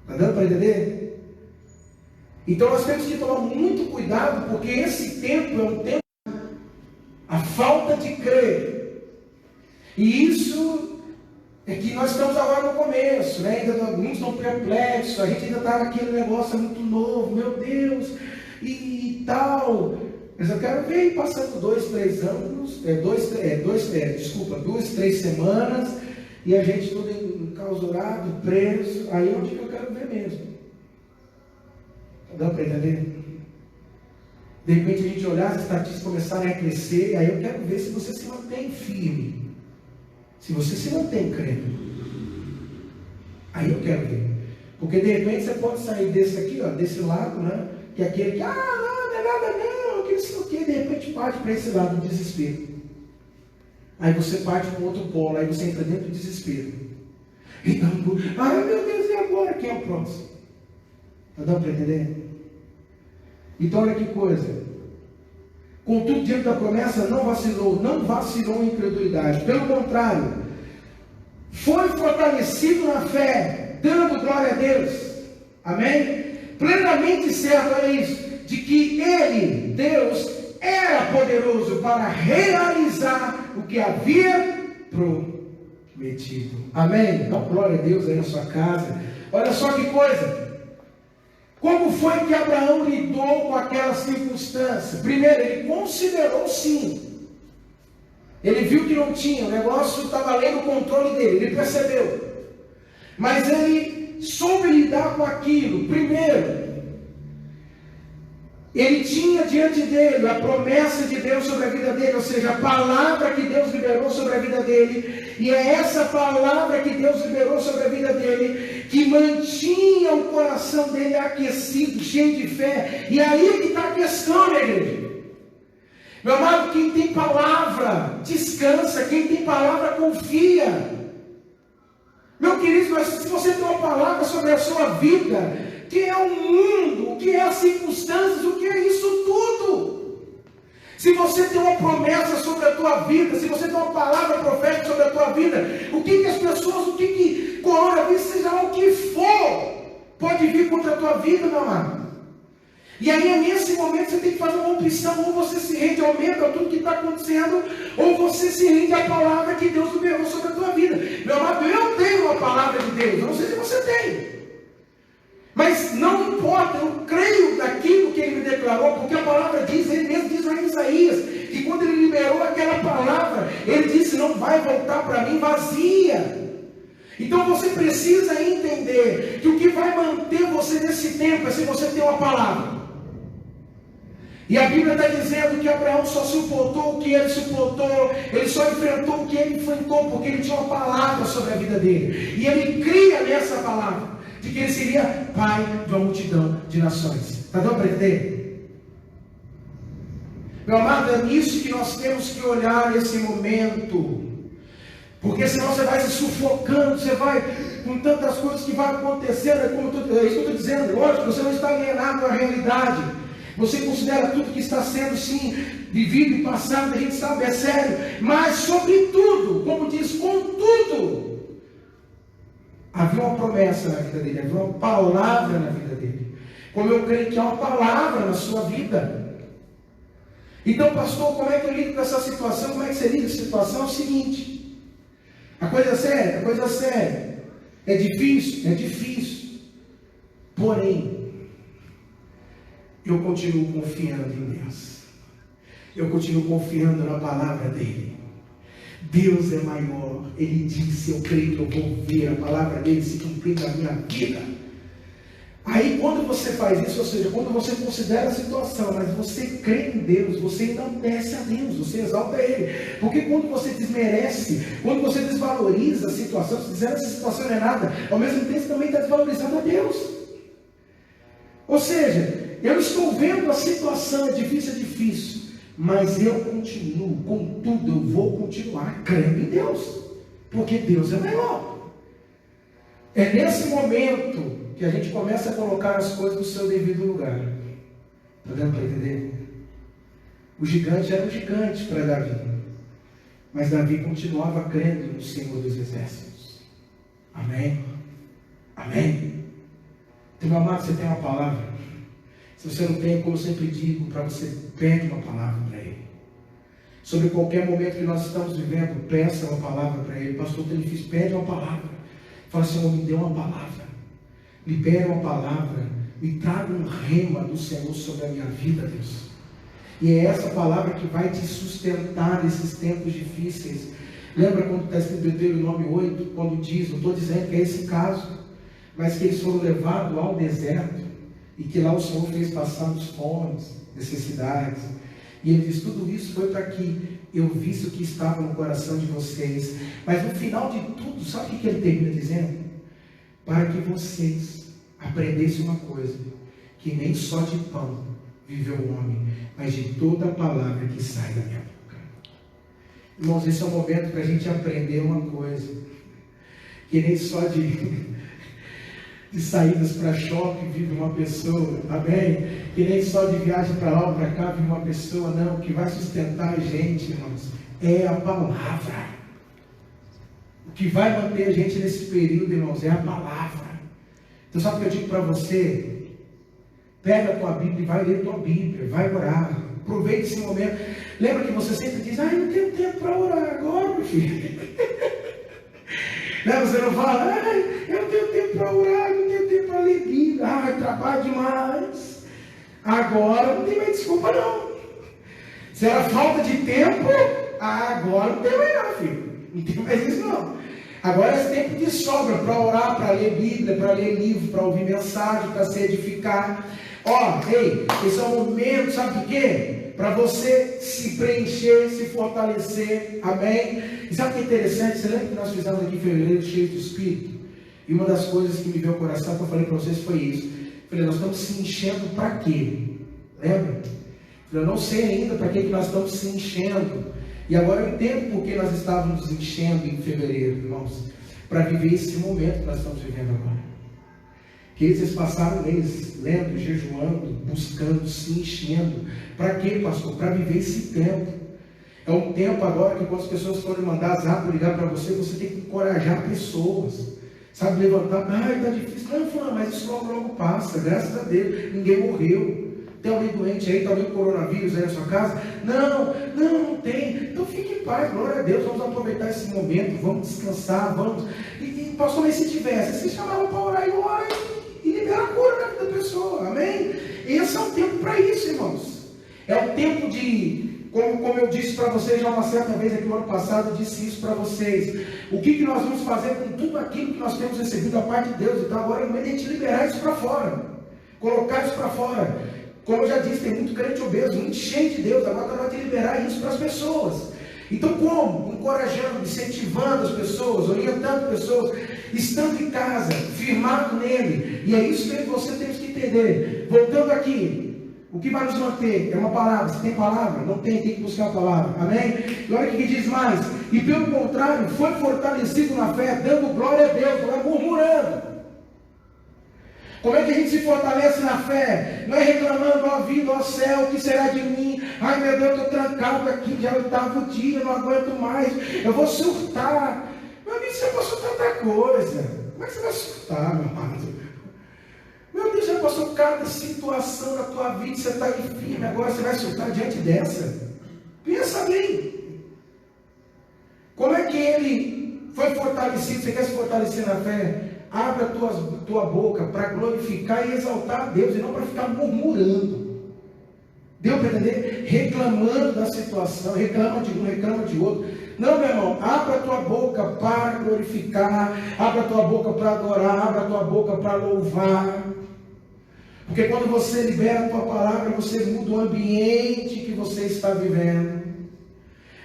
Está dando para entender? Então nós temos que tomar muito cuidado, porque esse tempo é um tempo, a falta de crer. E isso é que nós estamos agora no começo, né? Ainda alguns estão perplexos, a gente ainda está naquele negócio muito novo, meu Deus, e tal. Mas eu quero ver passando 2, 3 anos, 2, 3 semanas, e a gente tudo enclausurado, preso, aí é onde que eu quero ver mesmo. Dá para entender? De repente a gente olhar as estatísticas começarem a crescer, aí eu quero ver se você se mantém firme, se você se mantém crendo. Aí eu quero ver. Porque de repente você pode sair desse aqui, ó, desse lado, né? Que é aquele que, não é nada não, que não sei o que, de repente parte para esse lado do desespero. Aí você parte para outro polo, aí você entra dentro do desespero. Então, ai meu Deus, e agora? Quem é o próximo? Está dando para entender? Então olha que coisa. Contudo, diante da promessa, não vacilou em incredulidade. Pelo contrário, foi fortalecido na fé, dando glória a Deus. Amém? Plenamente certo, olha isso, de que Ele, Deus, era poderoso para realizar o que havia prometido. Amém? Então, glória a Deus aí na sua casa. Olha só que coisa. Como foi que Abraão lidou com aquela circunstância? Primeiro, ele considerou sim. Ele viu que não tinha, o negócio estava além do controle dele, ele percebeu. Mas ele soube lidar com aquilo. Primeiro, ele tinha diante dele a promessa de Deus sobre a vida dele, ou seja, a palavra que Deus liberou sobre a vida dele, e é essa palavra que Deus liberou sobre a vida dele, que mantinha o coração dele aquecido, cheio de fé. E aí que está a questão, minha igreja. Meu amado, quem tem palavra, descansa, quem tem palavra, confia. Meu querido, mas se você tem uma palavra sobre a sua vida, que é o mundo, o que é as circunstâncias, o que é isso tudo. Se você tem uma promessa sobre a tua vida, se você tem uma palavra profética sobre a tua vida, o que as pessoas, o que coronavírus, seja lá o que for, pode vir contra a tua vida, meu amado. E aí, nesse momento, você tem que fazer uma opção: ou você se rende ao medo, a tudo que está acontecendo, ou você se rende à palavra que Deus liberou sobre a tua vida. Meu amado, eu tenho uma palavra de Deus, eu não sei se você tem. Mas não importa, eu creio naquilo que Ele me declarou, porque a palavra diz, Ele mesmo diz lá em Isaías, que quando Ele liberou aquela palavra, Ele disse: não vai voltar para mim vazia. Então você precisa entender que o que vai manter você nesse tempo é se você tem uma palavra. E a Bíblia está dizendo que Abraão só suportou o que ele suportou, ele só enfrentou o que ele enfrentou, porque ele tinha uma palavra sobre a vida dele. E ele cria nessa palavra, de que ele seria pai de uma multidão de nações. Está dando para entender? Meu amado, é nisso que nós temos que olhar nesse momento. Porque senão você vai se sufocando, você vai com tantas coisas que vai acontecendo. É isso que eu estou dizendo. Lógico, você não está alienado à realidade. Você considera tudo que está sendo, sim, vivido e passado, a gente sabe, é sério. Mas, sobretudo, como diz, contudo, havia uma promessa na vida dele, havia uma palavra na vida dele. Como eu creio que há uma palavra na sua vida. Então, pastor, como é que eu lido com essa situação? Como é que você lida com essa situação? É o seguinte: a coisa é séria, a coisa é séria. É difícil? É difícil. Porém, eu continuo confiando em Deus. Eu continuo confiando na palavra dele. Deus é maior. Ele disse: eu creio que eu vou ver a palavra dele se cumprir na minha vida. Aí quando você faz isso, ou seja, quando você considera a situação, mas você crê em Deus, você enaltece a Deus, você exalta Ele. Porque quando você desmerece, quando você desvaloriza a situação, se dizer essa situação não é nada, ao mesmo tempo você também está desvalorizando a Deus. Ou seja, eu estou vendo a situação, é difícil, mas eu continuo, contudo, eu vou continuar crendo em Deus, porque Deus é maior. É nesse momento que a gente começa a colocar as coisas no seu devido lugar. Está dando para entender? O gigante era um gigante para Davi, mas Davi continuava crendo no Senhor dos Exércitos. Amém? Amém? Meu amado, você tem uma palavra? Se você não tem, como eu sempre digo, para você, pede uma palavra para Ele. Sobre qualquer momento que nós estamos vivendo, peça uma palavra para Ele. Pastor Telefis, pede uma palavra. Fala, Senhor, me dê uma palavra. Libera uma palavra. Me traga um rema do Senhor sobre a minha vida, Deus. E é essa palavra que vai te sustentar nesses tempos difíceis. Lembra quando está escrito em Deuteronômio 8, quando diz, não estou dizendo que é esse caso, mas que eles foram levados ao deserto, e que lá o Senhor fez passar os fomes, necessidades. E ele diz, tudo isso foi para que eu visse o que estava no coração de vocês. Mas no final de tudo, sabe o que ele termina dizendo? Para que vocês aprendessem uma coisa, que nem só de pão vive o homem, mas de toda a palavra que sai da minha boca. Irmãos, esse é o momento para a gente aprender uma coisa, que nem só de saídas para shopping vive uma pessoa, amém? Que nem só de viagem para lá ou para cá vive uma pessoa, não. O que vai sustentar a gente, irmãos, é a palavra. O que vai manter a gente nesse período, irmãos, é a palavra. Então sabe o que eu digo para você? Pega a tua Bíblia e vai ler a tua Bíblia, vai orar. Aproveite esse momento. Lembra que você sempre diz, eu não tenho tempo para orar agora, meu filho. Você não fala, eu não tenho tempo para orar, eu não tenho tempo para ler Bíblia, trabalho demais. Agora não tem mais desculpa não. Se era falta de tempo, agora não tem mais não, filho. Não tem mais isso não. Agora é tempo de sobra para orar, para ler Bíblia, para ler livro, para ouvir mensagem, para se edificar. Esse é o momento, sabe de quê? Para você se preencher, se fortalecer, amém? E sabe o que é interessante? Você lembra que nós fizemos aqui em fevereiro cheio do Espírito? E uma das coisas que me veio ao coração, que eu falei para vocês, foi isso. Eu falei, nós estamos se enchendo para quê? Lembra? Eu não sei ainda para que nós estamos se enchendo. E agora eu entendo por que nós estávamos nos enchendo em fevereiro, irmãos. Para viver esse momento que nós estamos vivendo agora. Que eles passaram meses lendo, jejuando, buscando, se enchendo. Para quê, pastor? Para viver esse tempo. É um tempo agora que quando as pessoas forem mandar zap, ligar para você, você tem que encorajar pessoas. Sabe, levantar, está difícil. Não, fulano, mas isso logo passa, graças a Deus, ninguém morreu. Tem alguém doente aí, tem alguém com coronavírus aí na sua casa? Não tem. Então fique em paz, glória a Deus, vamos aproveitar esse momento, vamos descansar, vamos. E pastor, mas se tivesse, vocês chamavam para orar e ora e libera a cura na vida da pessoa, amém? Esse é o tempo para isso, irmãos. É o tempo de, como eu disse para vocês já uma certa vez aqui no ano passado, eu disse isso para vocês. O que nós vamos fazer com tudo aquilo que nós temos recebido da parte de Deus? Então agora é o momento de a gente liberar isso para fora, colocar isso para fora. Como eu já disse, tem muito crente obeso, muito cheio de Deus, agora está na hora de liberar isso para as pessoas. Então como? Encorajando, incentivando as pessoas, orientando pessoas, estando em casa, firmado nele. E é isso que você tem que entender. Voltando aqui, o que vai nos manter é uma palavra. Se tem palavra? Não tem que buscar a palavra. Amém? E olha o que diz mais. E pelo contrário, foi fortalecido na fé, dando glória a Deus, não é murmurando. Como é que a gente se fortalece na fé? Não é reclamando, ó vida, ó céu, o que será de mim? Ai meu Deus, eu estou trancado aqui, já é o 8º dia, não aguento mais, eu vou surtar. Meu amigo, você passou tanta coisa. Como é que você vai surtar, meu amado? Meu Deus, já passou cada situação na tua vida, você está aí firme, agora você vai surtar diante dessa? Pensa bem. Como é que ele foi fortalecido? Você quer se fortalecer na fé? Abra a tua boca para glorificar e exaltar a Deus, e não para ficar murmurando. Deu para entender? Reclamando da situação, reclama de um, reclama de outro. Não, meu irmão, abra a tua boca para glorificar, abra a tua boca para adorar, abra a tua boca para louvar. Porque quando você libera a tua palavra, você muda o ambiente que você está vivendo.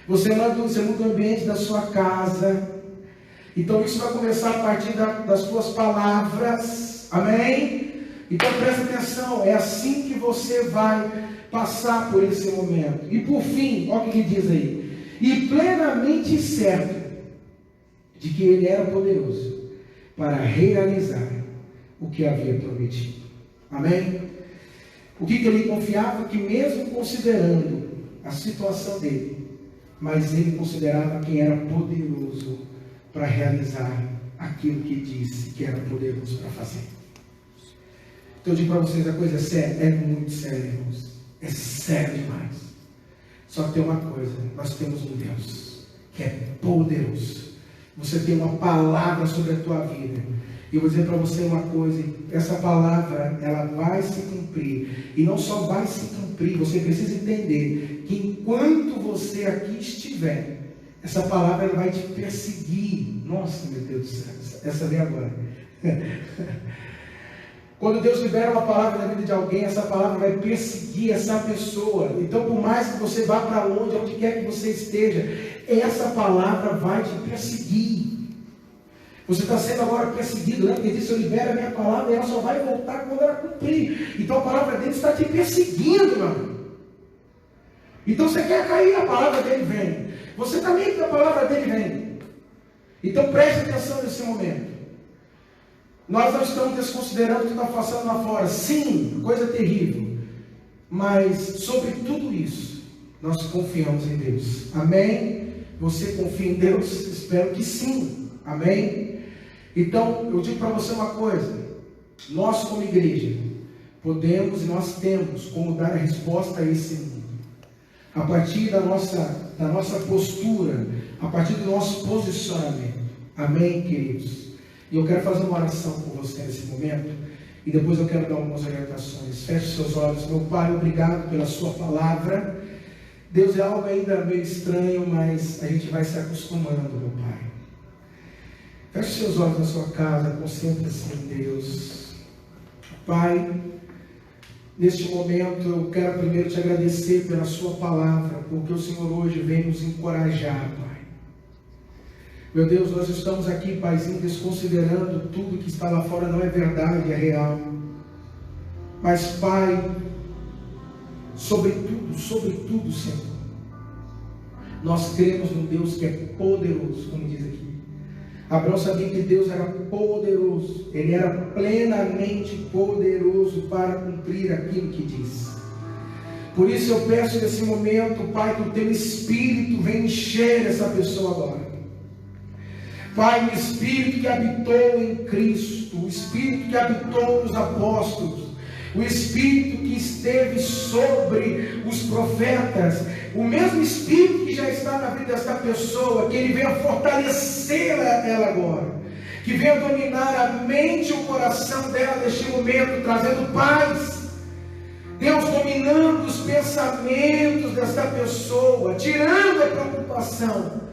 Você muda o ambiente da sua casa. Então isso vai começar a partir das tuas palavras, amém? Então presta atenção, é assim que você vai passar por esse momento. E por fim, olha o que diz aí. E plenamente certo de que ele era poderoso para realizar o que havia prometido. Amém? O que ele confiava? Que mesmo considerando a situação dele, mas ele considerava quem era poderoso para realizar aquilo que disse que era poderoso para fazer. Então eu digo para vocês, a coisa é séria, é muito séria, irmãos. É sério demais. Só que tem uma coisa, nós temos um Deus que é poderoso. Você tem uma palavra sobre a tua vida. E eu vou dizer para você uma coisa, essa palavra, ela vai se cumprir. E não só vai se cumprir, você precisa entender que enquanto você aqui estiver, essa palavra ela vai te perseguir. Nossa, meu Deus do céu, essa vem agora. Quando Deus libera uma palavra na vida de alguém, essa palavra vai perseguir essa pessoa. Então, por mais que você vá para longe, onde quer que você esteja, essa palavra vai te perseguir. Você está sendo agora perseguido, né? Porque ele disse, eu libero a minha palavra e ela só vai voltar quando ela cumprir. Então a palavra dele está te perseguindo, meu irmão. Então você quer cair, a palavra dele vem. Você também quer a palavra dele vem. Então preste atenção nesse momento. Nós não estamos desconsiderando o que está passando lá fora. Sim, coisa terrível. Mas sobre tudo isso, nós confiamos em Deus. Amém? Você confia em Deus? Espero que sim. Amém? Então, eu digo para você uma coisa. Nós como igreja, podemos e nós temos como dar a resposta a esse mundo. A partir da nossa postura, a partir do nosso posicionamento. Amém, queridos? E eu quero fazer uma oração por você nesse momento. E depois eu quero dar algumas orientações. Feche seus olhos. Meu Pai, obrigado pela sua palavra. Deus, é algo ainda meio estranho, mas a gente vai se acostumando, meu Pai. Feche seus olhos na sua casa, concentre-se em Deus. Pai, neste momento eu quero primeiro te agradecer pela sua palavra, porque o Senhor hoje vem nos encorajar, Pai. Meu Deus, nós estamos aqui, Paizinho, desconsiderando tudo que está lá fora, não é verdade, é real. Mas, Pai, sobretudo, Senhor, nós cremos num Deus que é poderoso, como diz aqui. Abraão sabia que Deus era poderoso, Ele era plenamente poderoso para cumprir aquilo que disse. Por isso eu peço nesse momento, Pai, que o Teu Espírito venha encher essa pessoa agora. Pai, o Espírito que habitou em Cristo, o Espírito que habitou nos apóstolos, o Espírito que esteve sobre os profetas, o mesmo Espírito que já está na vida desta pessoa, que Ele venha fortalecer ela agora, que venha dominar a mente e o coração dela neste momento, trazendo paz. Deus, dominando os pensamentos desta pessoa, tirando a preocupação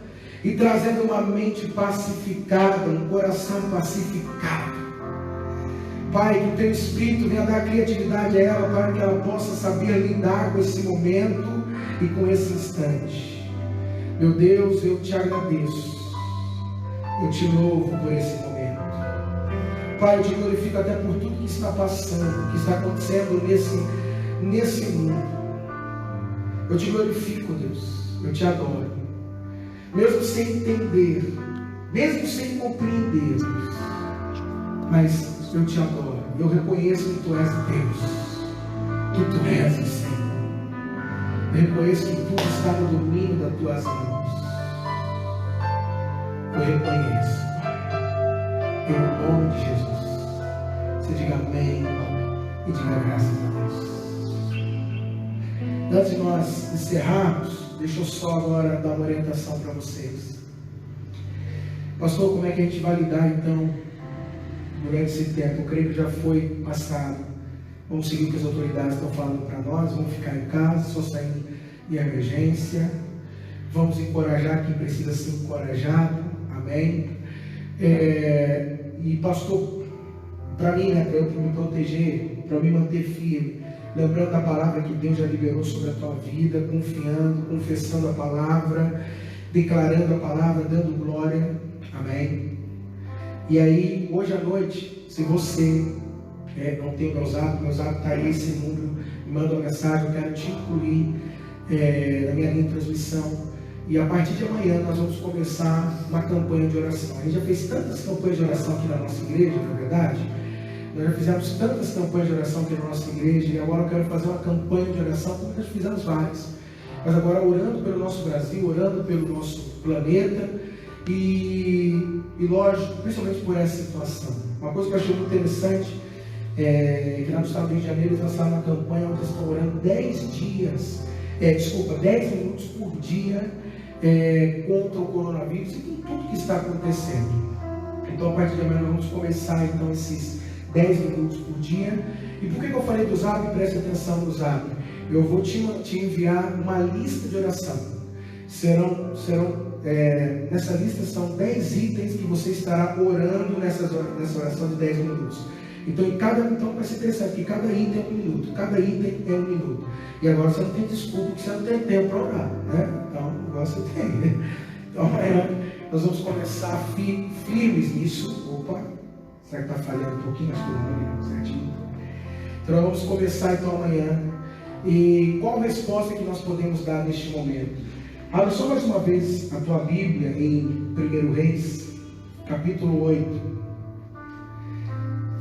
e trazendo uma mente pacificada, um coração pacificado. Pai, que o Teu Espírito venha dar criatividade a ela, para que ela possa saber lidar com esse momento e com esse instante. Meu Deus, eu te agradeço, eu te louvo por esse momento. Pai, eu te glorifico até por tudo que está passando, que está acontecendo nesse mundo. Eu te glorifico, Deus, eu te adoro. Mesmo sem entender, mesmo sem compreender, Deus, mas eu te adoro, eu reconheço que Tu és Deus, que Tu és o Senhor. Eu reconheço que tudo está no domínio das Tuas mãos. Eu reconheço, Pai, em nome de Jesus. Você diga amém e diga graças a Deus. Antes de nós encerrarmos, deixa eu só agora dar uma orientação para vocês. Pastor, como é que a gente vai lidar então durante esse tempo? Eu creio que já foi passado. Vamos seguir o que as autoridades estão falando para nós. Vamos ficar em casa, só sair em emergência. Vamos encorajar quem precisa ser encorajado. Amém? E pastor, para mim, para eu me proteger, para me manter firme, lembrando da palavra que Deus já liberou sobre a tua vida, confiando, confessando a palavra, declarando a palavra, dando glória. Amém? E aí, hoje à noite, se você não tem o meu zap está aí, esse número, me manda uma mensagem, eu quero te incluir na minha linha de transmissão. E a partir de amanhã nós vamos começar uma campanha de oração. A gente já fez tantas campanhas de oração aqui na nossa igreja, na verdade. Nós já fizemos tantas campanhas de oração aqui na nossa igreja, e agora eu quero fazer uma campanha de oração, como nós fizemos várias. Mas agora orando pelo nosso Brasil, orando pelo nosso planeta, e lógico, principalmente por essa situação. Uma coisa que eu achei muito interessante, que lá no estado do Rio de Janeiro eles lançaram uma campanha onde eles estão orando 10 minutos por dia contra o coronavírus e com tudo que está acontecendo. Então, a partir de amanhã, nós vamos começar então esses 10 minutos por dia. E por que eu falei do Zap? Preste atenção no Zap. Eu vou te enviar uma lista de oração. Nessa lista são 10 itens que você estará orando nessa oração de 10 minutos. Então vai ser interessante, porque cada item é 1 minuto. Cada item é 1 minuto. E agora você não tem desculpa que você não tem tempo para orar, né? Então, agora você tem, né? Então, amanhã nós vamos começar firmes nisso. Opa, será que está falhando um pouquinho? Acho que não, certinho. Então, nós vamos começar então amanhã. E qual a resposta que nós podemos dar neste momento? Abra só mais uma vez a tua Bíblia em 1 Reis, capítulo 8.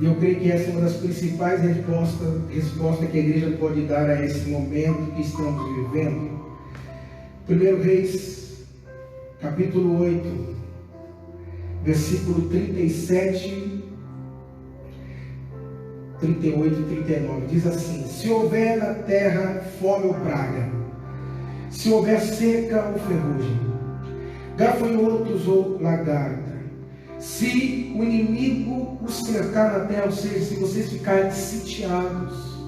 E eu creio que essa é uma das principais respostas que a igreja pode dar a esse momento que estamos vivendo. 1 Reis, capítulo 8, versículo 37, 38 e 39. Diz assim: se houver na terra fome ou praga, se houver seca ou ferrugem, gafanhotos ou lagarta, se o inimigo os cercar na terra, ou seja, se vocês ficarem sitiados,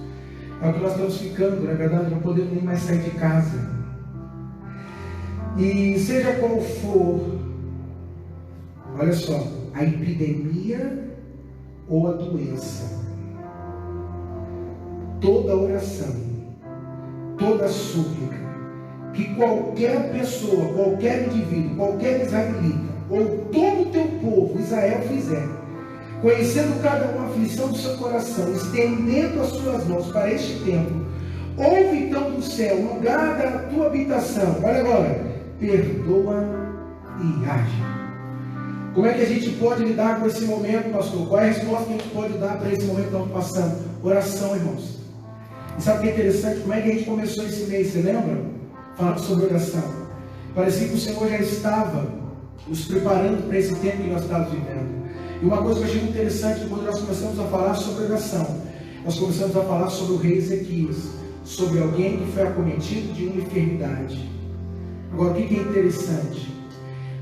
é o que nós estamos ficando, na verdade, não podemos nem mais sair de casa. E seja qual for, olha só, a epidemia ou a doença, toda oração, toda súplica, que qualquer pessoa, qualquer indivíduo, qualquer israelita, ou todo o teu povo, Israel, fizer, conhecendo cada uma a aflição do seu coração, estendendo as suas mãos para este tempo, ouve então do céu, lugar da tua habitação, olha agora, perdoa e age. Como é que a gente pode lidar com esse momento, pastor? Qual é a resposta que a gente pode dar para esse momento que estamos passando? Oração, irmãos. E sabe o que é interessante? Como é que a gente começou esse mês? Você lembra? Falando sobre oração. Parecia que o Senhor já estava nos preparando para esse tempo que nós estamos vivendo. E uma coisa que eu achei muito interessante, quando nós começamos a falar sobre oração, nós começamos a falar sobre o rei Ezequias, sobre alguém que foi acometido de uma enfermidade. Agora, o que é interessante?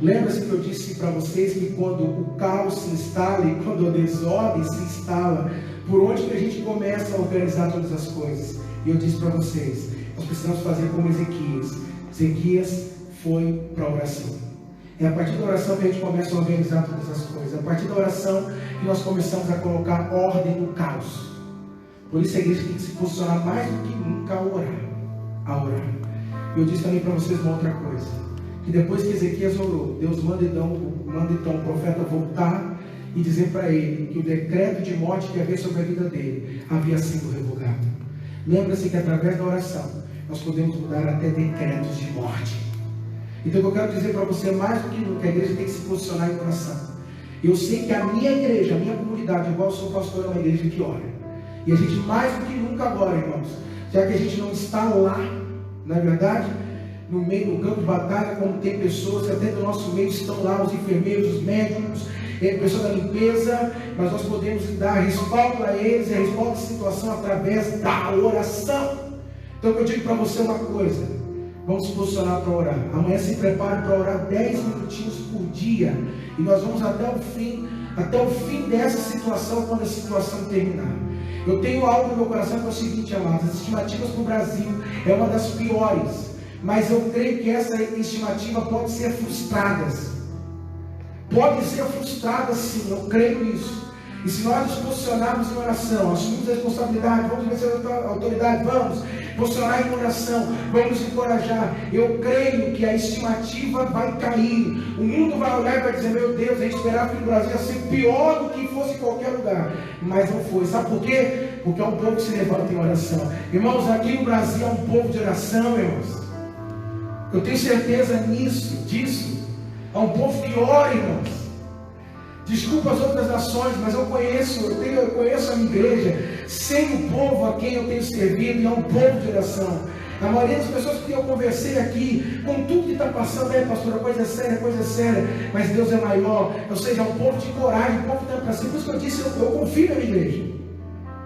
Lembra-se que eu disse para vocês que quando o caos se instala e quando a desordem se instala, por onde que a gente começa a organizar todas as coisas? E eu disse para vocês, nós precisamos fazer como Ezequias. Ezequias foi para a oração. É a partir da oração que a gente começa a organizar todas as coisas. É a partir da oração que nós começamos a colocar ordem no caos. Por isso a igreja tem que se posicionar mais do que nunca a orar. Eu disse também para vocês uma outra coisa. Que depois que Ezequias orou, Deus manda então o profeta voltar e dizer para ele que o decreto de morte que havia sobre a vida dele havia sido revogado. Lembra-se que através da oração nós podemos mudar até decretos de morte. Então eu quero dizer para você, mais do que nunca, a igreja tem que se posicionar em oração. Eu sei que a minha igreja, a minha comunidade, igual eu sou pastor, é uma igreja que ora. E a gente mais do que nunca agora, irmãos, já que a gente não está lá, não é verdade? No meio do campo de batalha, como tem pessoas que até do nosso meio estão lá, os enfermeiros, os médicos, pessoas da limpeza, mas nós podemos dar respaldo a eles, e respaldo à situação através da oração. Então eu digo para você uma coisa, vamos se posicionar para orar. Amanhã se prepare para orar 10 minutinhos por dia, e nós vamos até o fim dessa situação, quando a situação terminar. Eu tenho algo no meu coração que é o seguinte, amados, as estimativas para o Brasil é uma das piores, mas eu creio que essa estimativa pode ser frustrada. Pode ser frustrada sim, eu creio nisso. E se nós nos posicionarmos em oração, assumimos a responsabilidade, vamos vencer a autoridade, vamos posicionar em oração, vamos encorajar. Eu creio que a estimativa vai cair. O mundo vai olhar e vai dizer, meu Deus, a gente esperava que o Brasil ia ser pior do que fosse em qualquer lugar. Mas não foi. Sabe por quê? Porque é um povo que se levanta em oração. Irmãos, aqui no Brasil é um povo de oração, irmãos. Eu tenho certeza disso. É um povo que ora, irmãos. Desculpa as outras nações, mas eu conheço a minha igreja, sei o povo a quem eu tenho servido, e é um povo de oração. A maioria das pessoas que eu conversei aqui, com tudo que está passando, pastor, a coisa é séria, mas Deus é maior. Ou seja, é um povo de coragem, um povo que está para cima. Por isso que eu disse, eu confio na minha igreja.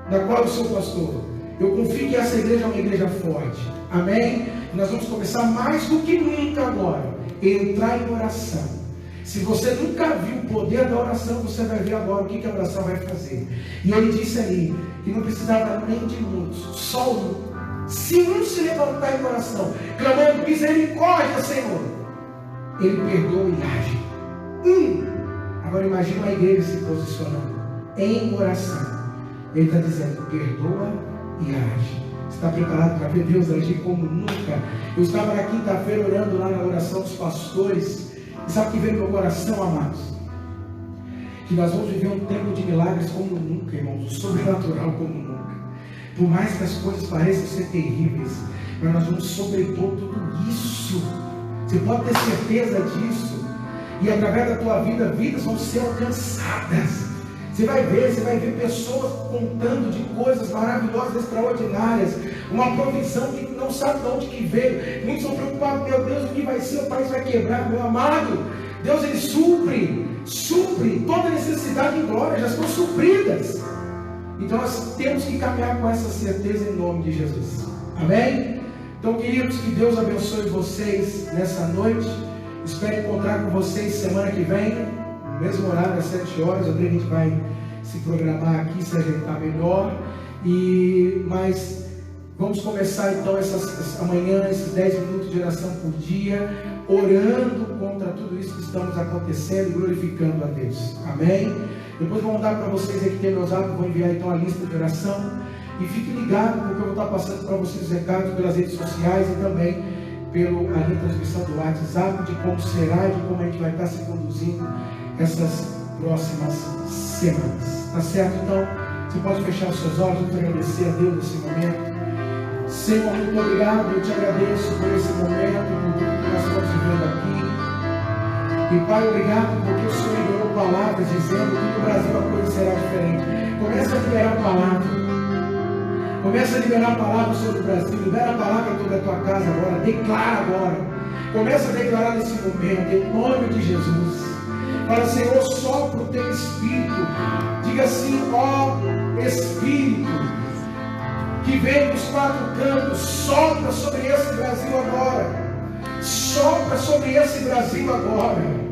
da qual eu sou pastor. Eu confio que essa igreja é uma igreja forte. Amém? E nós vamos começar mais do que nunca agora, entrar em oração. Se você nunca viu o poder da oração, você vai ver agora o que a oração vai fazer. E ele disse ali, que não precisava nem de muitos, só um. Se um se levantar em oração, clamando misericórdia, Senhor, ele perdoa e age. Agora imagina a igreja se posicionando em oração. Ele está dizendo, perdoa e age. Está preparado para ver Deus agir como nunca? Eu estava na quinta-feira orando lá na oração dos pastores. E sabe o que veio no meu coração, amados? Que nós vamos viver um tempo de milagres como nunca, irmãos. O sobrenatural como nunca. Por mais que as coisas pareçam ser terríveis, mas nós vamos sobrepor tudo isso. Você pode ter certeza disso. E através da tua vida, vidas vão ser alcançadas. Você vai ver pessoas contando de coisas maravilhosas, extraordinárias. Uma provisão que não sabe de onde que veio. Muitos são preocupados, meu Deus, o que vai ser? O país vai quebrar, meu amado. Deus, ele supre toda necessidade em glória, já estão supridas. Então nós temos que caminhar com essa certeza em nome de Jesus. Amém? Então, queridos, que Deus abençoe vocês nessa noite. Espero encontrar com vocês semana que vem, no mesmo horário, às 7 horas. A gente vai se programar aqui, se ajeitar melhor. Mas vamos começar então amanhã, esses 10 minutos de oração por dia, orando contra tudo isso que estamos acontecendo e glorificando a Deus. Amém? Depois vou mandar para vocês aqui, tem meus hábitos, vou enviar então a lista de oração. E fique ligado, porque eu vou estar passando para vocês os recados pelas redes sociais e também pela transmissão do WhatsApp, de como será e de como a gente vai estar se conduzindo essas próximas semanas. Tá certo? Então, você pode fechar os seus olhos, vamos agradecer a Deus nesse momento. Senhor, muito obrigado, eu te agradeço por esse momento, por tudo que nós estamos vivendo aqui. E Pai, obrigado porque o Senhor enviou palavras dizendo que no Brasil a coisa será diferente. Começa a liberar a palavra. Começa a liberar a palavra sobre o Brasil. Libera a palavra sobre a tua casa agora. Declara agora. Começa a declarar nesse momento, em nome de Jesus. Fala, Senhor, sopra o teu Espírito. Diga assim, ó Espírito, que vem dos 4 cantos, sopra sobre esse Brasil agora. Sopra sobre esse Brasil agora.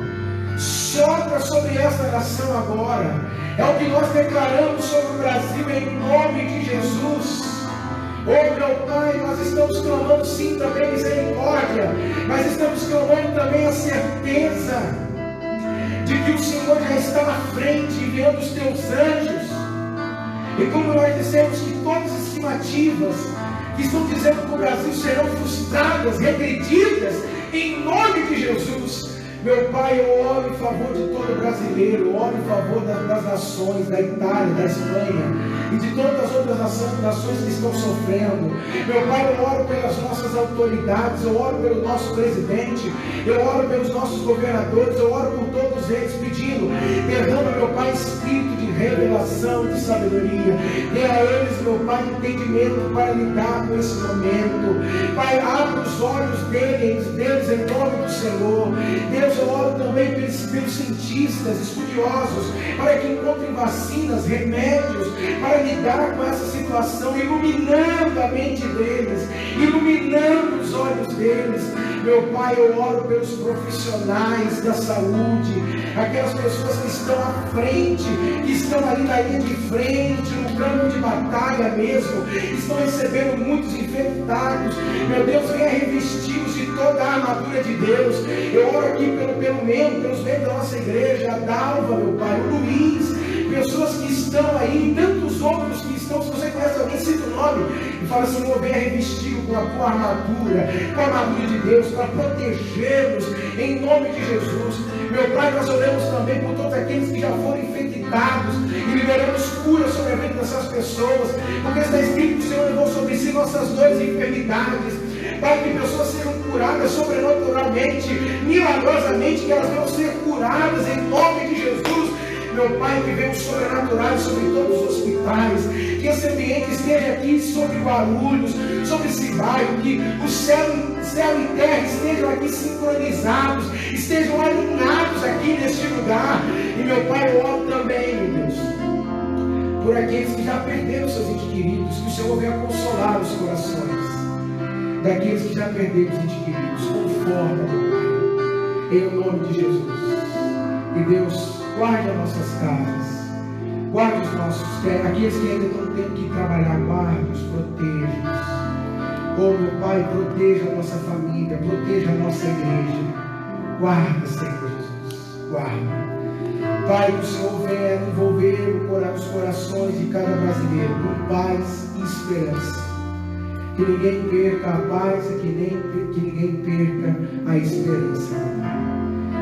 Sopra sobre essa nação agora. É o que nós declaramos sobre o Brasil em nome de Jesus. Oh meu Pai, nós estamos clamando sim também misericórdia, mas estamos clamando também a certeza de que o Senhor já está na frente, enviando os teus anjos. E como nós dissemos que todas as estimativas que estão dizendo que o Brasil serão frustradas, regredidas, em nome de Jesus. Meu Pai, eu oro em favor de todo brasileiro, eu oro em favor das nações, da Itália, da Espanha e de todas as outras nações que estão sofrendo. Meu Pai, eu oro pelas nossas autoridades, eu oro pelo nosso presidente, eu oro pelos nossos governadores, eu oro por todos eles, pedindo, derrama, meu Pai, espírito de revelação, de sabedoria. Dê a eles, meu Pai, entendimento para lidar com esse momento. Pai, abre os olhos deles em nome do Senhor. Deus, eu oro também pelos cientistas, estudiosos, para que encontrem vacinas, remédios, para lidar com essa situação, iluminando a mente deles, iluminando os olhos deles. Meu Pai, eu oro pelos profissionais da saúde, aquelas pessoas que estão à frente, que estão ali na linha de frente, no campo de batalha mesmo, estão recebendo muitos infectados. Meu Deus, venha revesti-los de toda a armadura de Deus. Eu oro aqui pelos membros da nossa igreja, a Dalva, meu Pai, o Luiz, pessoas que estão aí, e tantos outros que estão. Se você conhece alguém, cita o nome e fala, Senhor, venha revesti-lo com a tua armadura, com a armadura de Deus, para protegê-los em nome de Jesus. Meu Pai, nós oramos também por todos aqueles que já foram infectados e liberamos cura sobre a vida dessas pessoas, porque está escrito que o Senhor levou sobre si nossas dores e enfermidades. Pai, que pessoas sejam curadas sobrenaturalmente, milagrosamente, que elas venham ser curadas em nome de Jesus. Meu Pai, que venha o sobrenatural sobre todos os hospitais, que esse ambiente esteja aqui sobre Guarulhos, sobre esse bairro, que o céu e terra estejam aqui sincronizados, estejam alinhados aqui neste lugar. E meu Pai, eu oro também, meu Deus, por aqueles que já perderam seus entes queridos, que o Senhor venha consolar os corações daqueles que já perderam os entes queridos. Conforta, meu Pai, em nome de Jesus. E Deus, guarde as nossas casas, guarde os nossos, aqueles que ainda estão tendo que trabalhar, guarde-os, proteja-os. Oh, meu Pai, proteja a nossa família, proteja a nossa igreja. Guarda, Senhor Jesus, guarda. Pai, que o Senhor venha envolver os corações de cada brasileiro com paz e esperança. Que ninguém perca a paz e que ninguém perca a esperança.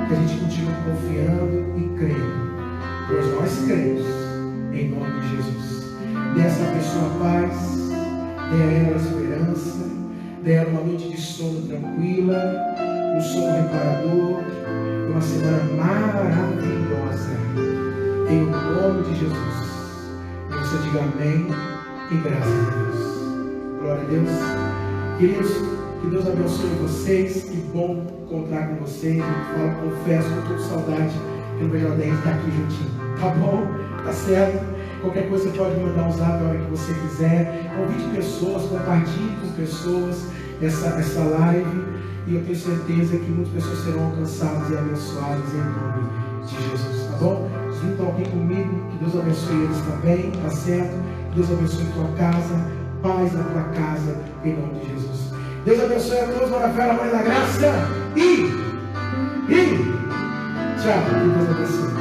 Que a gente continue confiando e crendo, pois nós cremos em nome de Jesus. Dê essa pessoa paz, dê a ela esperança, dê a ela uma noite de sono tranquila, um sono reparador, uma semana maravilhosa, em nome de Jesus. E você diga amém e graças a Deus. Glória a Deus. Queridos, que Deus abençoe vocês. Que bom encontrar com vocês. Eu confesso que estou com saudade que o melhor 10 está aqui juntinho. Tá bom? Tá certo? Qualquer coisa você pode mandar um zap a hora que você quiser. Convide pessoas, compartilhe com pessoas essa live. E eu tenho certeza que muitas pessoas serão alcançadas e abençoadas em nome de Jesus. Tá bom? Os que estão aqui comigo, que Deus abençoe eles também. Tá certo? Que Deus abençoe tua casa. Paz na tua casa, em nome de Jesus. Deus abençoe a todos, maravilha, Mãe da Graça. E tchau. Que Deus abençoe.